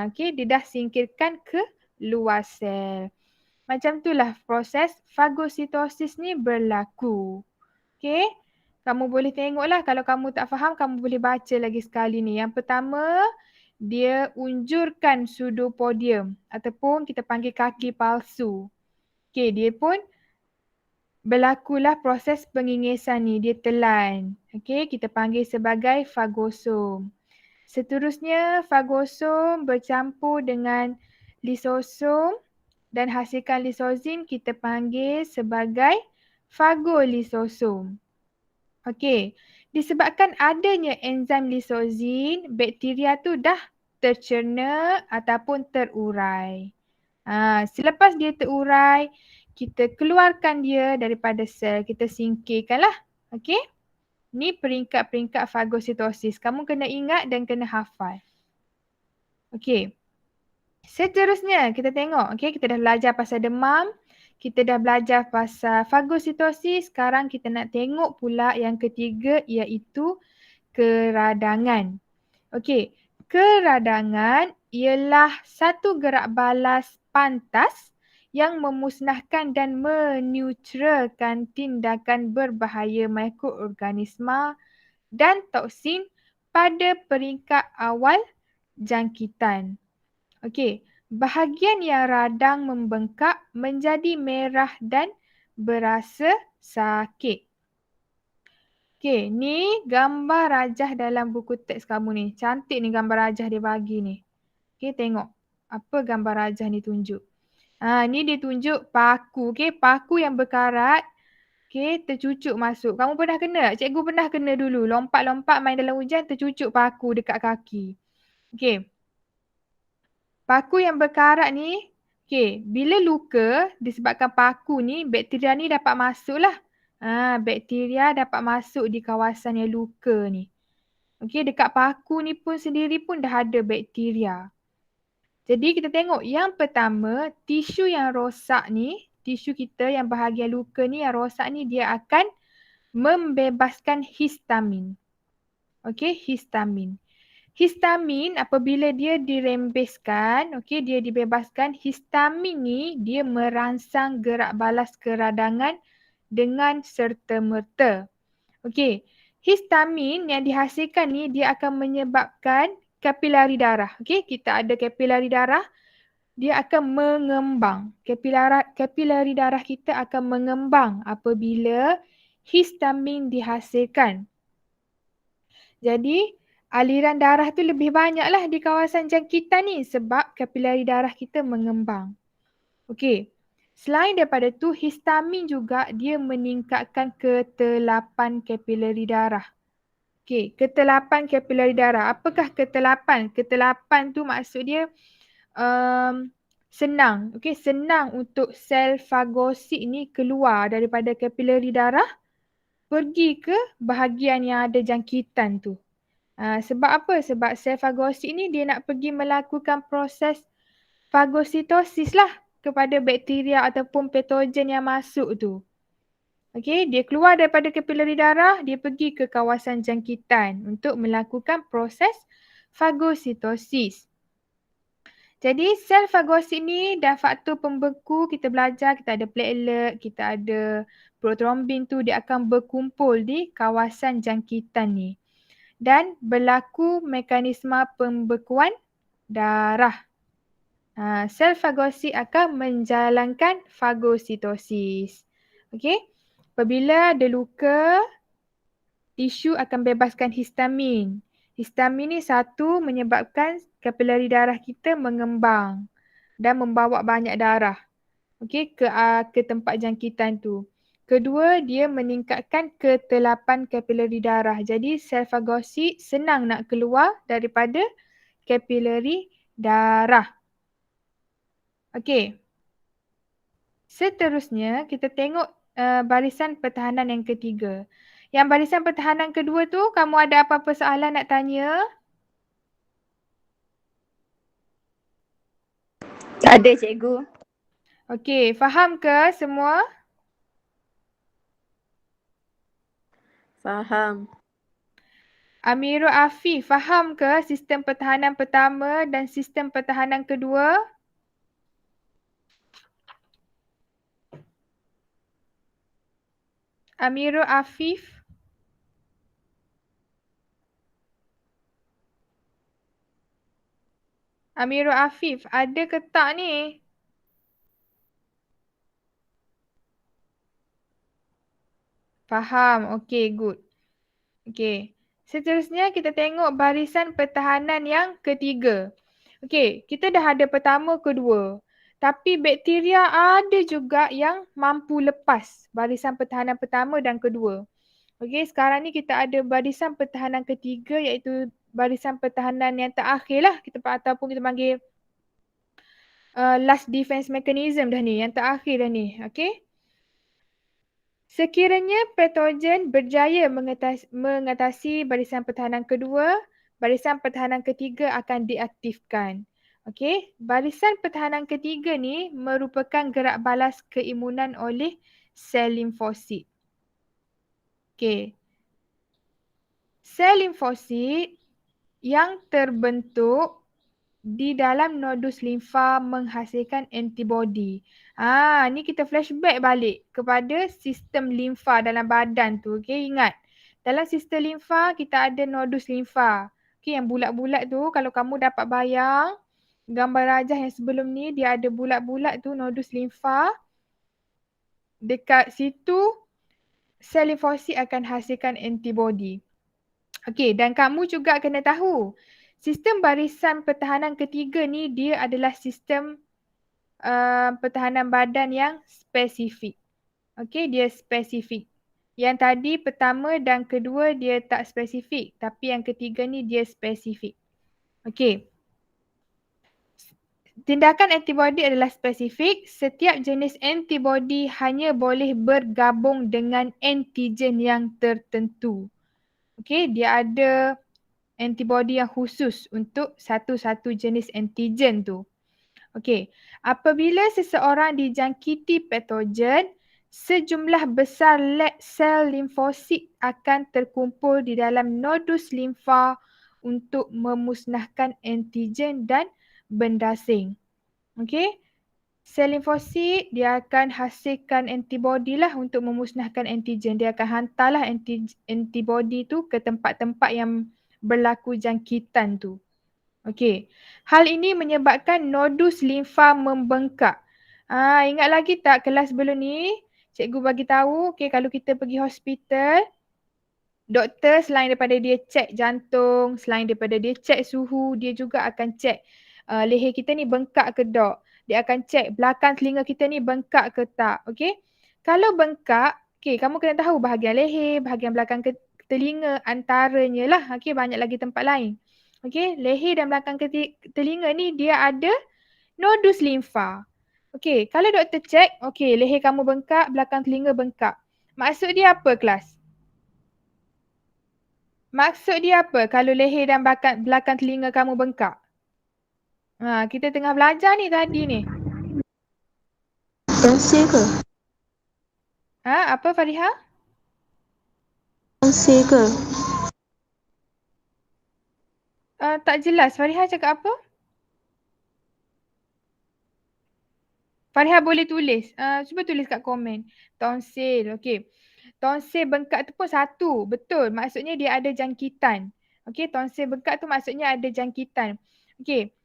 Okay, dia dah singkirkan ke luar sel. Macam itulah proses fagositosis ni berlaku. Okay. Kamu boleh tengoklah, kalau kamu tak faham, kamu boleh baca lagi sekali ni. Yang pertama, dia unjurkan pseudopodium ataupun kita panggil kaki palsu. Okey, dia pun berlakulah proses pengingisan ni, dia telan. Okey, kita panggil sebagai fagosom. Seterusnya, fagosom bercampur dengan lisosom dan hasilkan lisozim, kita panggil sebagai fagolisosom. Okey, disebabkan adanya enzim lisozim, bakteria tu dah tercerna ataupun terurai. Selepas dia terurai, kita keluarkan dia daripada sel, kita singkirkan lah. Okey, ni peringkat-peringkat fagositosis. Kamu kena ingat dan kena hafal. Okey, seterusnya kita tengok. Okey, kita dah belajar pasal demam. Kita dah belajar pasal fagositosis. Sekarang kita nak tengok pula yang ketiga iaitu keradangan. Okey, keradangan ialah satu gerak balas pantas yang memusnahkan dan meneutralkan tindakan berbahaya mikroorganisma dan toksin pada peringkat awal jangkitan. Okey, bahagian yang radang membengkak menjadi merah dan berasa sakit. Okey, ni gambar rajah dalam buku teks kamu ni. Cantik ni gambar rajah dia bagi ni. Okey, tengok. Apa gambar rajah ni tunjuk. Ni dia tunjuk paku. Okey, paku yang berkarat. Okey, tercucuk masuk. Kamu pernah kena tak? Cikgu pernah kena dulu. Lompat-lompat main dalam hujan, tercucuk paku dekat kaki. Okey. Paku yang berkarat ni, okey, bila luka disebabkan paku ni, bakteria ni dapat masuk lah. Bakteria dapat masuk di kawasan yang luka ni. Okey, dekat paku ni pun sendiri pun dah ada bakteria. Jadi kita tengok yang pertama, tisu yang rosak ni, tisu kita yang bahagian luka ni yang rosak ni dia akan membebaskan histamin. Okey, histamin. Histamin apabila dia dirembeskan, okey, dia dibebaskan, histamin ni dia merangsang gerak balas keradangan dengan serta-merta. Okey, histamin yang dihasilkan ni dia akan menyebabkan kapilari darah. Okey, kita ada kapilari darah, dia akan mengembang. Kapilari darah kita akan mengembang apabila histamin dihasilkan. Jadi, aliran darah tu lebih banyaklah di kawasan jangkitan ni sebab kapilari darah kita mengembang. Okey. Selain daripada tu, histamin juga dia meningkatkan ketelapan kapilari darah. Okey, ketelapan kapilari darah. Apakah ketelapan? Ketelapan tu maksud dia senang. Okey, senang untuk sel fagosit ni keluar daripada kapilari darah pergi ke bahagian yang ada jangkitan tu. Sebab apa? Sebab sel fagosit ni dia nak pergi melakukan proses fagositosis lah kepada bakteria ataupun patogen yang masuk tu. Okey, dia keluar daripada kapilari darah, dia pergi ke kawasan jangkitan untuk melakukan proses fagositosis. Jadi sel fagosit ni dan faktor pembeku kita belajar, kita ada platelet, kita ada protrombin tu dia akan berkumpul di kawasan jangkitan ni. Dan berlaku mekanisme pembekuan darah. Sel fagosit akan menjalankan fagositosis. Okey. Apabila ada luka, tisu akan bebaskan histamin. Histamin ni satu menyebabkan kapilari darah kita mengembang dan membawa banyak darah. Okey, ke tempat jangkitan tu. Kedua, dia meningkatkan ketelapan kapilari darah. Jadi sel fagosit senang nak keluar daripada kapilari darah. Okey. Seterusnya, kita tengok barisan pertahanan yang ketiga. Yang barisan pertahanan kedua tu, kamu ada apa-apa soalan nak tanya? Tak ada, cikgu. Okey, faham ke semua? Faham. Amirul Afif, faham ke sistem pertahanan pertama dan sistem pertahanan kedua? Amirul Afif? Amirul Afif, ada ke tak ni? Faham, okey, good. Okey, seterusnya kita tengok barisan pertahanan yang ketiga. Okey, kita dah ada pertama, kedua. Tapi bakteria ada juga yang mampu lepas barisan pertahanan pertama dan kedua. Okey, sekarang ni kita ada barisan pertahanan ketiga iaitu barisan pertahanan yang terakhir lah. Ataupun kita panggil last defense mechanism dah ni, yang terakhir dah ni. Okey. Sekiranya patogen berjaya mengatasi barisan pertahanan kedua, barisan pertahanan ketiga akan diaktifkan. Okey, barisan pertahanan ketiga ni merupakan gerak balas keimunan oleh sel limfosit. Okey. Sel limfosit yang terbentuk di dalam nodus limfa menghasilkan antibodi. Ni kita flashback balik kepada sistem limfa dalam badan tu. Okay, ingat. Dalam sistem limfa kita ada nodus limfa. Okay, yang bulat-bulat tu kalau kamu dapat bayang gambar rajah yang sebelum ni dia ada bulat-bulat tu nodus limfa. Dekat situ sel limfosit akan hasilkan antibodi. Okey, dan kamu juga kena tahu sistem barisan pertahanan ketiga ni dia adalah sistem pertahanan badan yang spesifik. Okey, dia spesifik. Yang tadi pertama dan kedua dia tak spesifik, tapi yang ketiga ni dia spesifik. Okey. Tindakan antibodi adalah spesifik. Setiap jenis antibodi hanya boleh bergabung dengan antigen yang tertentu. Okey, dia ada antibodi yang khusus untuk satu-satu jenis antigen tu. Okey, apabila seseorang dijangkiti patogen, sejumlah besar sel limfosit akan terkumpul di dalam nodus limfa untuk memusnahkan antigen dan benda asing. Okey, sel limfosit dia akan hasilkan antibodi lah untuk memusnahkan antigen. Dia akan hantarlah antibodi tu ke tempat-tempat yang berlaku jangkitan tu. Okey, hal ini menyebabkan nodus limfa membengkak. Ingat lagi tak kelas sebelum ni? Cikgu bagi tahu, okay, kalau kita pergi hospital, doktor selain daripada dia cek jantung, selain daripada dia cek suhu, dia juga akan cek leher kita ni bengkak ke tak. Dia akan cek belakang telinga kita ni bengkak ke tak. Okay? Kalau bengkak, okay, kamu kena tahu bahagian leher, bahagian belakang telinga antaranya lah. Okay, banyak lagi tempat lain. Okay, leher dan belakang telinga ni dia ada nodus limfa. Okay, kalau doktor cek, okay, leher kamu bengkak, belakang telinga bengkak. Maksud dia apa kelas? Maksud dia apa kalau leher dan belakang telinga kamu bengkak? Kita tengah belajar ni tadi ni. Tonsil ke? Apa Fariha? Tonsil ke? Tak jelas. Fariha cakap apa? Fariha boleh tulis. Cuba tulis kat komen. Tonsil. Okey. Tonsil bengkak tu pun satu. Betul. Maksudnya dia ada jangkitan. Okey. Tonsil bengkak tu maksudnya ada jangkitan. Okey.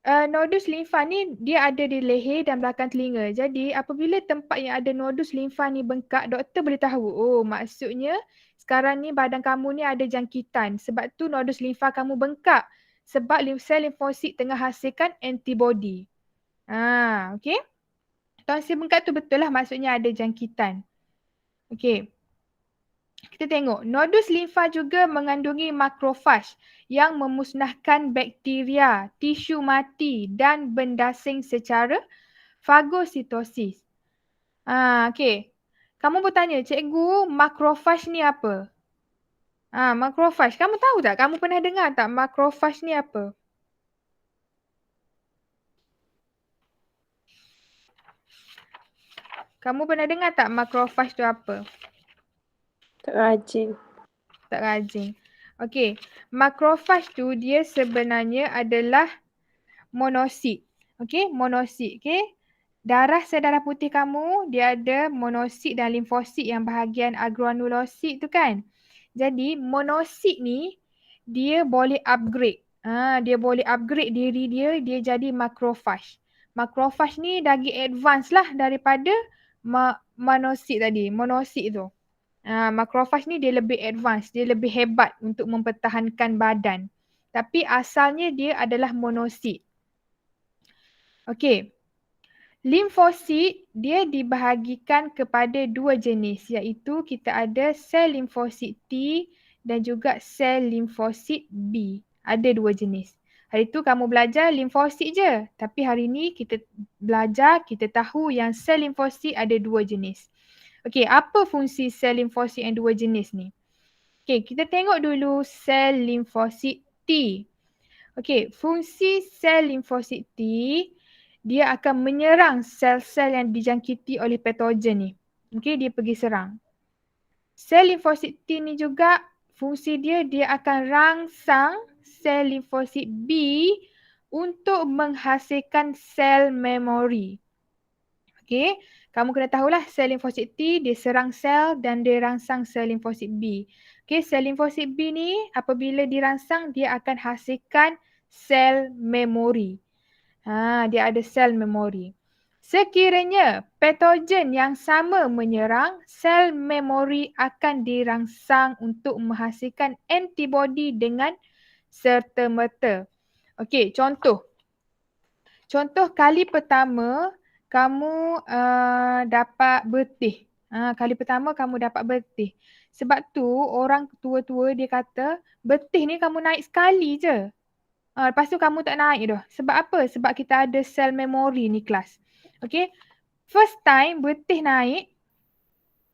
Nodus limfa ni dia ada di leher dan belakang telinga. Jadi apabila tempat yang ada nodus limfa ni bengkak, doktor boleh tahu. Oh, maksudnya sekarang ni badan kamu ni ada jangkitan. Sebab tu nodus limfa kamu bengkak. Sebab sel limfosit tengah hasilkan antibodi. Okey. Tonsil bengkak tu betul lah maksudnya ada jangkitan. Okey. Kita tengok. Nodus limfa juga mengandungi makrofag yang memusnahkan bakteria, tisu mati dan benda asing secara fagositosis. Okey. Kamu bertanya, cikgu, makrofag ni apa? Makrofag. Kamu tahu tak? Kamu pernah dengar tak makrofag ni apa? Kamu pernah dengar tak makrofag tu apa? Tak rajin. Tak rajin. Okey, makrofag tu dia sebenarnya adalah monosit. Okey, monosit. Okey, darah sel darah putih kamu dia ada monosit dan limfosit yang bahagian agranulosit tu kan. Jadi monosit ni dia boleh upgrade. Dia boleh upgrade diri dia jadi makrofag. Makrofag ni lagi advance lah daripada monosit tadi, monosit tu. Makrofag ni dia lebih advance, dia lebih hebat untuk mempertahankan badan. Tapi asalnya dia adalah monosit. Okey. Limfosit dia dibahagikan kepada dua jenis iaitu kita ada sel limfosit T dan juga sel limfosit B. Ada dua jenis. Hari tu kamu belajar limfosit je. Tapi hari ni kita belajar, kita tahu yang sel limfosit ada dua jenis. Okey, apa fungsi sel limfosit yang dua jenis ni? Okey, kita tengok dulu sel limfosit T. Okey, fungsi sel limfosit T, dia akan menyerang sel-sel yang dijangkiti oleh patogen ni. Okey, dia pergi serang. Sel limfosit T ni juga fungsi dia akan rangsang sel limfosit B untuk menghasilkan sel memori. Okey, kamu kena tahulah sel limfosit T dia serang sel dan dia rangsang sel limfosit B. Okey, sel limfosit B ni apabila dirangsang dia akan hasilkan sel memori. Dia ada sel memori. Sekiranya patogen yang sama menyerang, sel memori akan dirangsang untuk menghasilkan antibodi dengan serta-merta. Okey, contoh. Contoh kali pertama kamu dapat bertih. Kali pertama kamu dapat bertih. Sebab tu orang tua-tua dia kata bertih ni kamu naik sekali je. Lepas tu kamu tak naik dah. Sebab apa? Sebab kita ada sel memori ni kelas. Okay. First time bertih naik,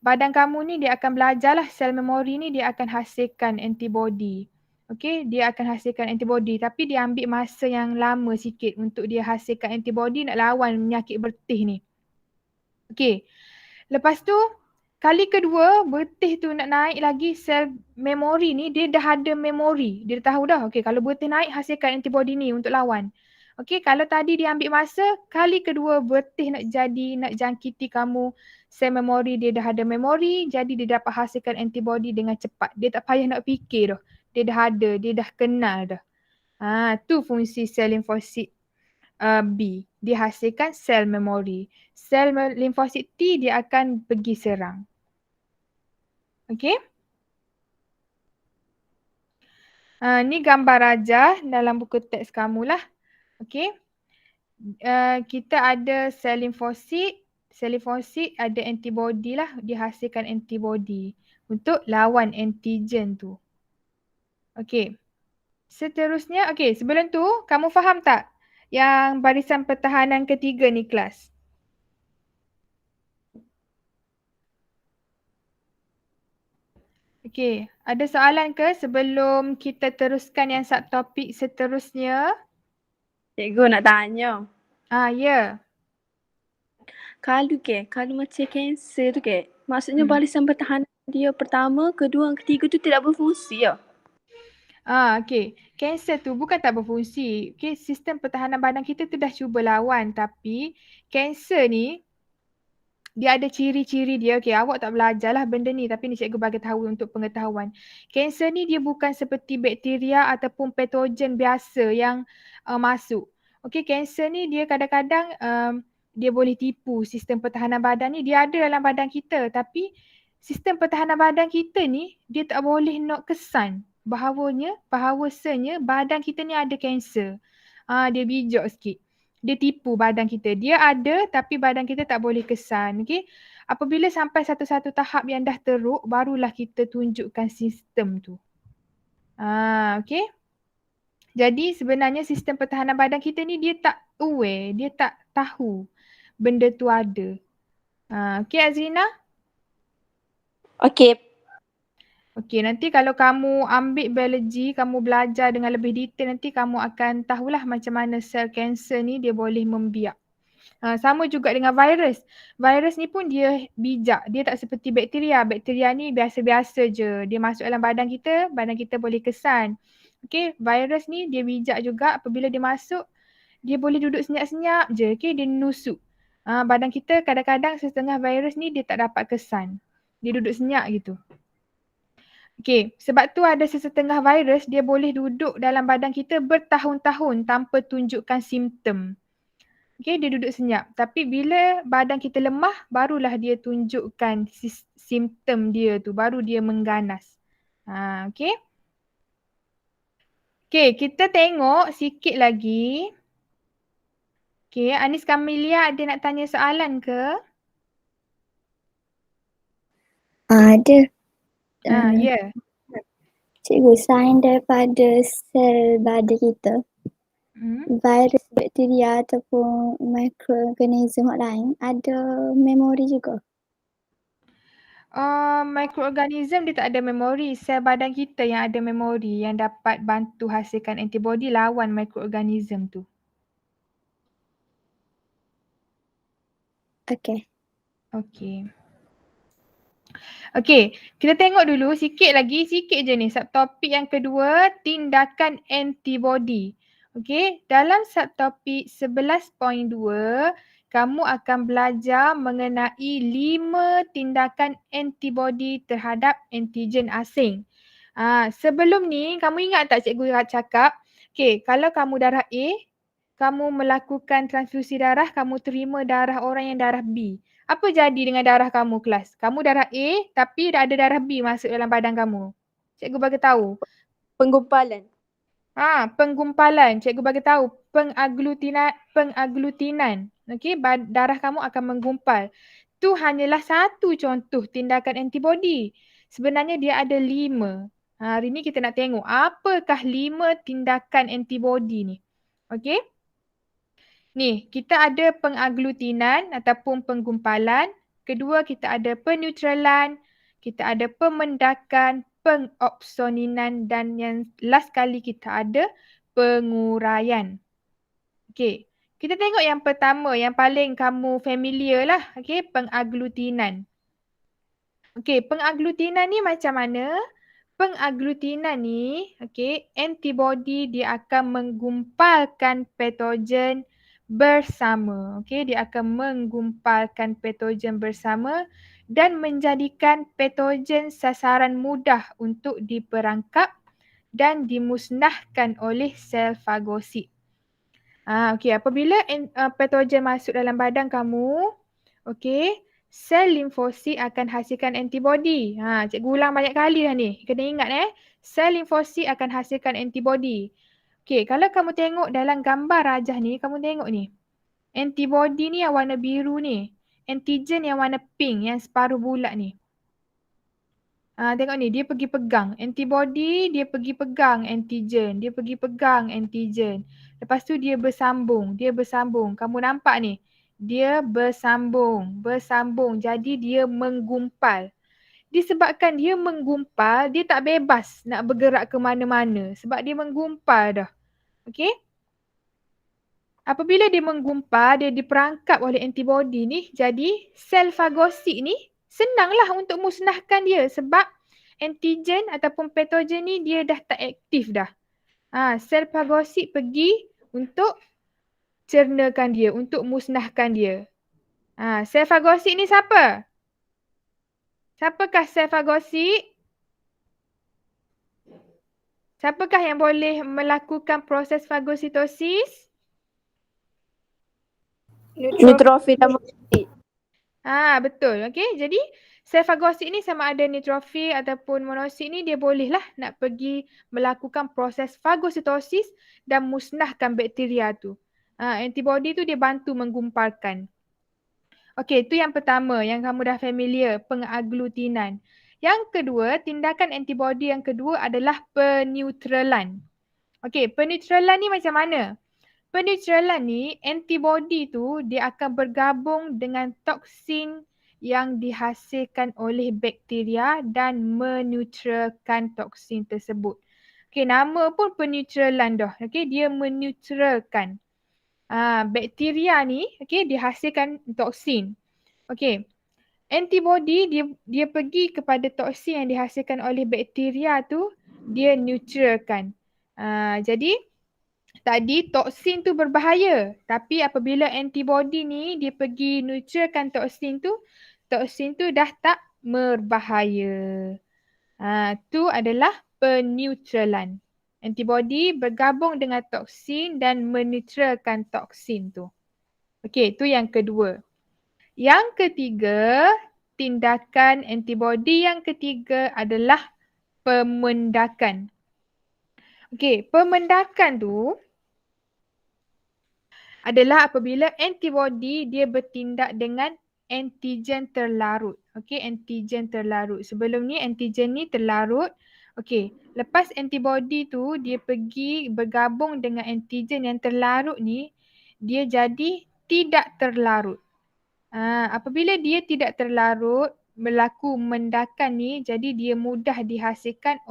badan kamu ni dia akan belajarlah sel memori ni dia akan hasilkan antibody. Okay, dia akan hasilkan antibody tapi dia ambil masa yang lama sikit untuk dia hasilkan antibody nak lawan penyakit bertih ni. Okay, lepas tu kali kedua bertih tu nak naik lagi sel memori ni dia dah ada memori. Dia dah tahu dah, okay kalau bertih naik hasilkan antibody ni untuk lawan. Okay, kalau tadi dia ambil masa, kali kedua bertih nak jangkiti kamu sel memori dia dah ada memori, jadi dia dapat hasilkan antibody dengan cepat. Dia tak payah nak fikir dah. Dia dah ada, dia dah kenal dah. Tu fungsi sel limfosit B. Dia hasilkan sel memori. Sel limfosit T dia akan pergi serang. Okey. Ni gambar rajah dalam buku teks kamu lah. Okey. Kita ada sel limfosit. Sel limfosit ada antibody lah. Dia hasilkan antibody untuk lawan antigen tu. Okey. Seterusnya, okey, sebelum tu kamu faham tak yang barisan pertahanan ketiga ni kelas? Okey, ada soalan ke sebelum kita teruskan yang subtopik seterusnya? Cikgu nak tanya. Ya. Kalau macam kanser tu maksudnya barisan pertahanan dia pertama, kedua, ketiga tu tidak berfungsi ya? Okey. Kanser tu bukan tak berfungsi. Okey, sistem pertahanan badan kita tu dah cuba lawan tapi kanser ni dia ada ciri-ciri dia. Okey, awak tak belajarlah benda ni tapi ni cikgu bagi tahu untuk pengetahuan. Kanser ni dia bukan seperti bakteria ataupun patogen biasa yang masuk. Okey, kanser ni dia kadang-kadang dia boleh tipu sistem pertahanan badan ni. Dia ada dalam badan kita tapi sistem pertahanan badan kita ni dia tak boleh nak kesan bahawasanya badan kita ni ada kanser. Dia bijak sikit. Dia tipu badan kita. Dia ada tapi badan kita tak boleh kesan. Okay? Apabila sampai satu-satu tahap yang dah teruk, barulah kita tunjukkan sistem tu. Okay? Jadi sebenarnya sistem pertahanan badan kita ni dia tak aware. Dia tak tahu benda tu ada. Okay Azrina? Okey. Okey, nanti kalau kamu ambil biologi, kamu belajar dengan lebih detail, nanti kamu akan tahulah macam mana sel kanser ni dia boleh membiak. Sama juga dengan virus. Virus ni pun dia bijak. Dia tak seperti bakteria. Bakteria ni biasa-biasa je. Dia masuk dalam badan kita boleh kesan. Okey, virus ni dia bijak juga. Apabila dia masuk, dia boleh duduk senyap-senyap je. Okey, dia nusuk. Badan kita kadang-kadang setengah virus ni dia tak dapat kesan. Dia duduk senyap gitu. Okey, sebab tu ada sesetengah virus dia boleh duduk dalam badan kita bertahun-tahun tanpa tunjukkan simptom. Okey, dia duduk senyap. Tapi bila badan kita lemah, barulah dia tunjukkan simptom dia tu. Baru dia mengganas. Okey. Okey, kita tengok sikit lagi. Okey, Anis Kamilia ada nak tanya soalan ke? Ada. Ya. Cikgu, selain daripada sel badan kita, virus, bakteria ataupun mikroorganisme lain ada memori juga? Mikroorganism dia tak ada memori. Sel badan kita yang ada memori yang dapat bantu hasilkan antibody lawan mikroorganism tu. Okey. Okey. Okey, kita tengok dulu sikit je ni subtopik yang kedua, tindakan antibody. Okey, dalam subtopik 11.2, kamu akan belajar mengenai 5 tindakan antibody terhadap antigen asing. Sebelum ni kamu ingat tak cikgu cakap, okey, kalau kamu darah A, kamu melakukan transfusi darah, kamu terima darah orang yang darah B. Apa jadi dengan darah kamu kelas? Kamu darah A tapi dah ada darah B masuk dalam badan kamu. Cikgu bagi tahu. Penggumpalan. Penggumpalan. Cikgu bagi tahu. Pengaglutinan. Okey, darah kamu akan menggumpal. Tu hanyalah satu contoh tindakan antibody. Sebenarnya dia ada 5. Hari ni kita nak tengok apakah 5 tindakan antibody ni. Okey. Ni, kita ada pengaglutinan ataupun penggumpalan. Kedua, kita ada peneutralan. Kita ada pemendakan, pengopsoninan dan yang last kali kita ada penguraian. Okey, kita tengok yang pertama, yang paling kamu familiar lah. Okey, pengaglutinan. Okey, pengaglutinan ni macam mana? Pengaglutinan ni, okey, antibody dia akan menggumpalkan patogen bersama. Okey, dia akan menggumpalkan patogen bersama dan menjadikan patogen sasaran mudah untuk diperangkap dan dimusnahkan oleh sel fagosit. Okey, apabila patogen masuk dalam badan kamu, okey, sel limfosit akan hasilkan antibody. Cikgu ulang banyak kali dah ni. Kena ingat sel limfosit akan hasilkan antibody. Okey, kalau kamu tengok dalam gambar rajah ni, kamu tengok ni. Antibody ni yang warna biru ni. Antigen yang warna pink, yang separuh bulat ni. Tengok ni, dia pergi pegang. Antibody, dia pergi pegang antigen. Dia pergi pegang antigen. Lepas tu dia bersambung. Dia bersambung. Kamu nampak ni? Dia bersambung. Bersambung. Jadi dia menggumpal. Disebabkan dia menggumpal, dia tak bebas nak bergerak ke mana-mana. Sebab dia menggumpal dah. Okey? Apabila dia menggumpal, dia diperangkap oleh antibody ni. Jadi sel fagosit ni senanglah untuk musnahkan dia. Sebab antigen ataupun patogen ni dia dah tak aktif dah. Sel fagosit pergi untuk cernakan dia, untuk musnahkan dia. Sel fagosit ni siapa? Siapakah sel fagosit? Siapakah yang boleh melakukan proses fagositosis? Neutrofil dan monosit. Betul. Okey. Jadi sel fagosit ni sama ada neutrofil ataupun monosit ni dia bolehlah nak pergi melakukan proses fagositosis dan musnahkan bakteria tu. Antibody tu dia bantu menggumpalkan. Okey, itu yang pertama yang kamu dah familiar, pengaglutinan. Yang kedua, tindakan antibody yang kedua adalah peneutralan. Okey, peneutralan ni macam mana? Peneutralan ni, antibody tu dia akan bergabung dengan toksin yang dihasilkan oleh bakteria dan meneutralkan toksin tersebut. Okey, nama pun peneutralan dah. Okey, dia meneutralkan. Bakteria ni, okey, dihasilkan toksin. Okey. Antibody dia pergi kepada toksin yang dihasilkan oleh bakteria tu, dia neutralkan. Jadi tadi toksin tu berbahaya, tapi apabila antibody ni dia pergi neutralkan toksin tu dah tak berbahaya. Tu adalah peneutralan. Antibody bergabung dengan toksin dan meneutralkan toksin tu. Okey, tu yang kedua. Yang ketiga, tindakan antibody yang ketiga adalah pemendakan. Okey, pemendakan tu adalah apabila antibody dia bertindak dengan antigen terlarut. Okey, antigen terlarut. Sebelum ni antigen ni terlarut. Okey, lepas antibody tu dia pergi bergabung dengan antigen yang terlarut ni, dia jadi tidak terlarut. Apabila dia tidak terlarut, berlaku mendakan ni, jadi dia mudah dihasilkan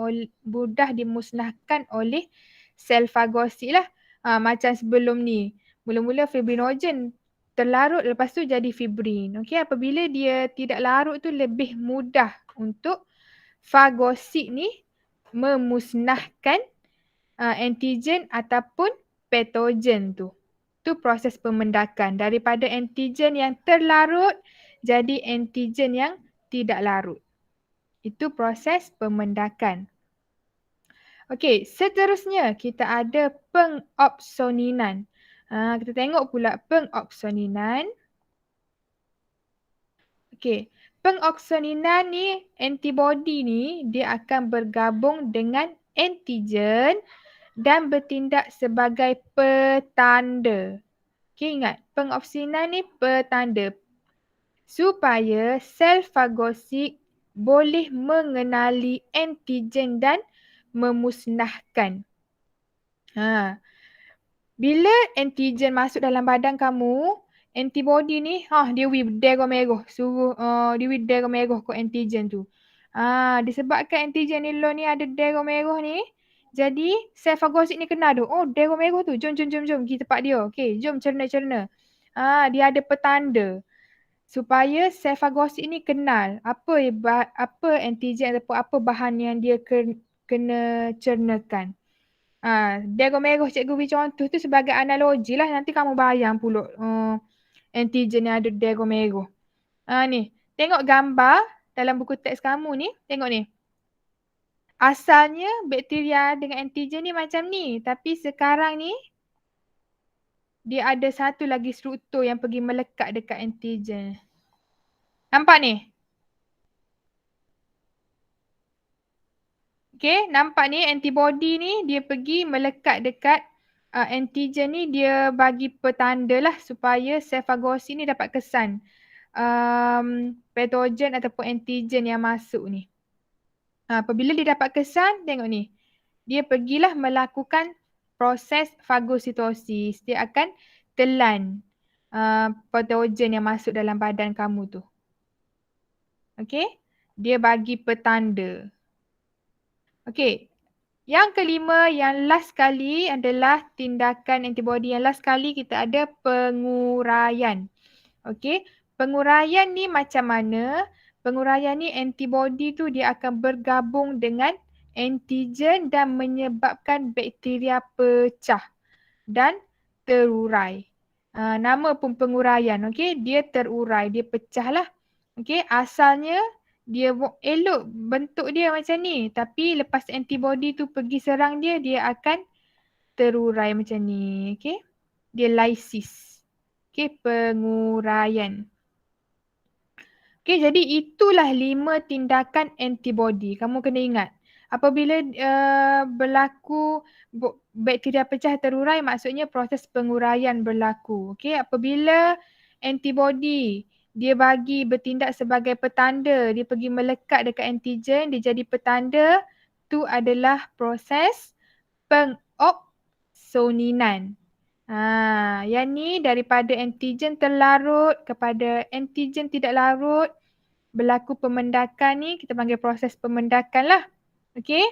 mudah dimusnahkan oleh sel fagosit lah. Macam sebelum ni, mula-mula fibrinogen terlarut, lepas tu jadi fibrin. Okey, apabila dia tidak larut tu lebih mudah untuk fagosit ni memusnahkan antigen ataupun patogen tu. Tu proses pemendakan. Daripada antigen yang terlarut jadi antigen yang tidak larut. Itu proses pemendakan. Okey, seterusnya kita ada pengopsoninan. Kita tengok pula pengopsoninan. Okey, pengopsoninan ni, antibody ni dia akan bergabung dengan antigen dan bertindak sebagai petanda. Okey, ingat, pengopsoninan ni petanda supaya sel fagosit boleh mengenali antigen dan memusnahkan. Bila antigen masuk dalam badan kamu, antibody ni dia darah merah, suruh dia darah merah ke antigen tu. Disebabkan antigen ni ni ada darah merah ni, jadi sel fagosit ni kenal tu. Oh, darah merah tu. Jom kita tempat dia. Okey, jom cerna. Dia ada petanda supaya sel fagosit ni kenal apa antigen ataupun apa bahan yang dia kena cernakan. Darah merah cikgu beri contoh tu sebagai analogi lah. Nanti kamu bayang pula antigen yang ada darah merah. Ni, tengok gambar dalam buku teks kamu ni. Tengok ni. Asalnya bakteria dengan antigen ni macam ni. Tapi sekarang ni dia ada satu lagi struktur yang pergi melekat dekat antigen. Nampak ni? Okay, nampak ni antibody ni dia pergi melekat dekat antigen ni, dia bagi petanda lah supaya sel fagosit ni dapat kesan patogen ataupun antigen yang masuk ni. Apabila dia dapat kesan, tengok ni. Dia pergilah melakukan proses fagositosis. Dia akan telan patogen yang masuk dalam badan kamu tu. Okay, dia bagi petanda. Okey, yang kelima, yang last kali adalah tindakan antibody. Yang last kali kita ada penguraian. Okey, penguraian ni macam mana? Penguraian ni antibody tu dia akan bergabung dengan antigen dan menyebabkan bakteria pecah dan terurai. Nama pun penguraian, okey, dia terurai, dia pecah lah. Okey, asalnya dia elok bentuk dia macam ni. Tapi lepas antibody tu pergi serang dia, dia akan terurai macam ni. Okay. Dia lysis. Okay, penguraian. Okay, jadi itulah 5 tindakan antibody. Kamu kena ingat. Apabila berlaku bakteria pecah terurai, maksudnya proses penguraian berlaku. Okay, apabila antibody dia bagi bertindak sebagai petanda, dia pergi melekat dekat antigen, dia jadi petanda, tu adalah proses pengopsoninan. Yang ni daripada antigen terlarut kepada antigen tidak larut, berlaku pemendakan ni, kita panggil proses pemendakan lah. Okey.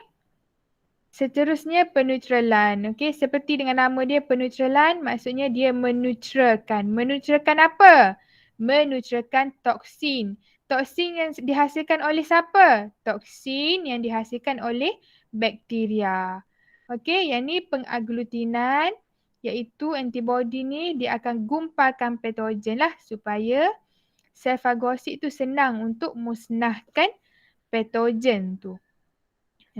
Seterusnya peneutralan. Okey, seperti dengan nama dia peneutralan, maksudnya dia meneutralkan. Meneutralkan apa? Meneutralkan toksin. Toksin yang dihasilkan oleh siapa? Toksin yang dihasilkan oleh bakteria. Okey, yang ni pengaglutinan, iaitu antibody ni dia akan gumpalkan patogen lah supaya sel fagosit tu senang untuk musnahkan patogen tu.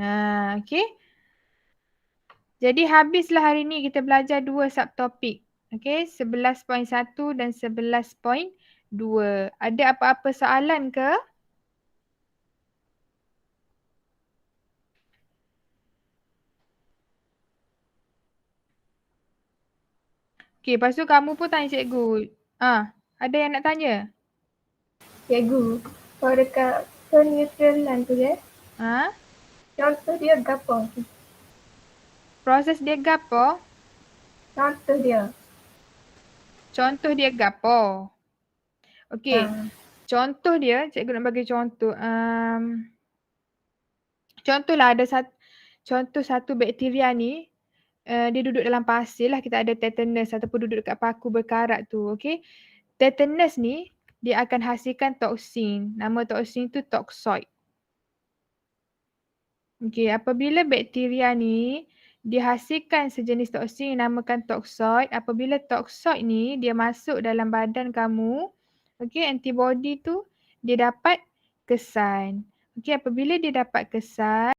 Okey. Jadi habislah hari ni kita belajar 2 subtopik. Okey, 11.1 dan 11.2. Ada apa-apa soalan ke? Okey, lepas tu kamu pun tanya cikgu. Ada yang nak tanya? Cikgu, kalau dekat peneutralan tu contoh dia gapo? Proses dia gapo? Contoh dia. Contoh dia gapo? Okey. Contoh dia, cikgu nak bagi contoh. Contohlah ada contoh satu bakteria ni, dia duduk dalam pasir lah, kita ada tetanus ataupun duduk dekat paku berkarat tu, okey. Tetanus ni dia akan hasilkan toksin. Nama toksin tu toxoid. Okey, apabila bakteria ni dihasilkan sejenis toksin yang namakan toxoid, apabila toxoid ni dia masuk dalam badan kamu, okey, antibody tu dia dapat kesan. Okey, apabila dia dapat kesan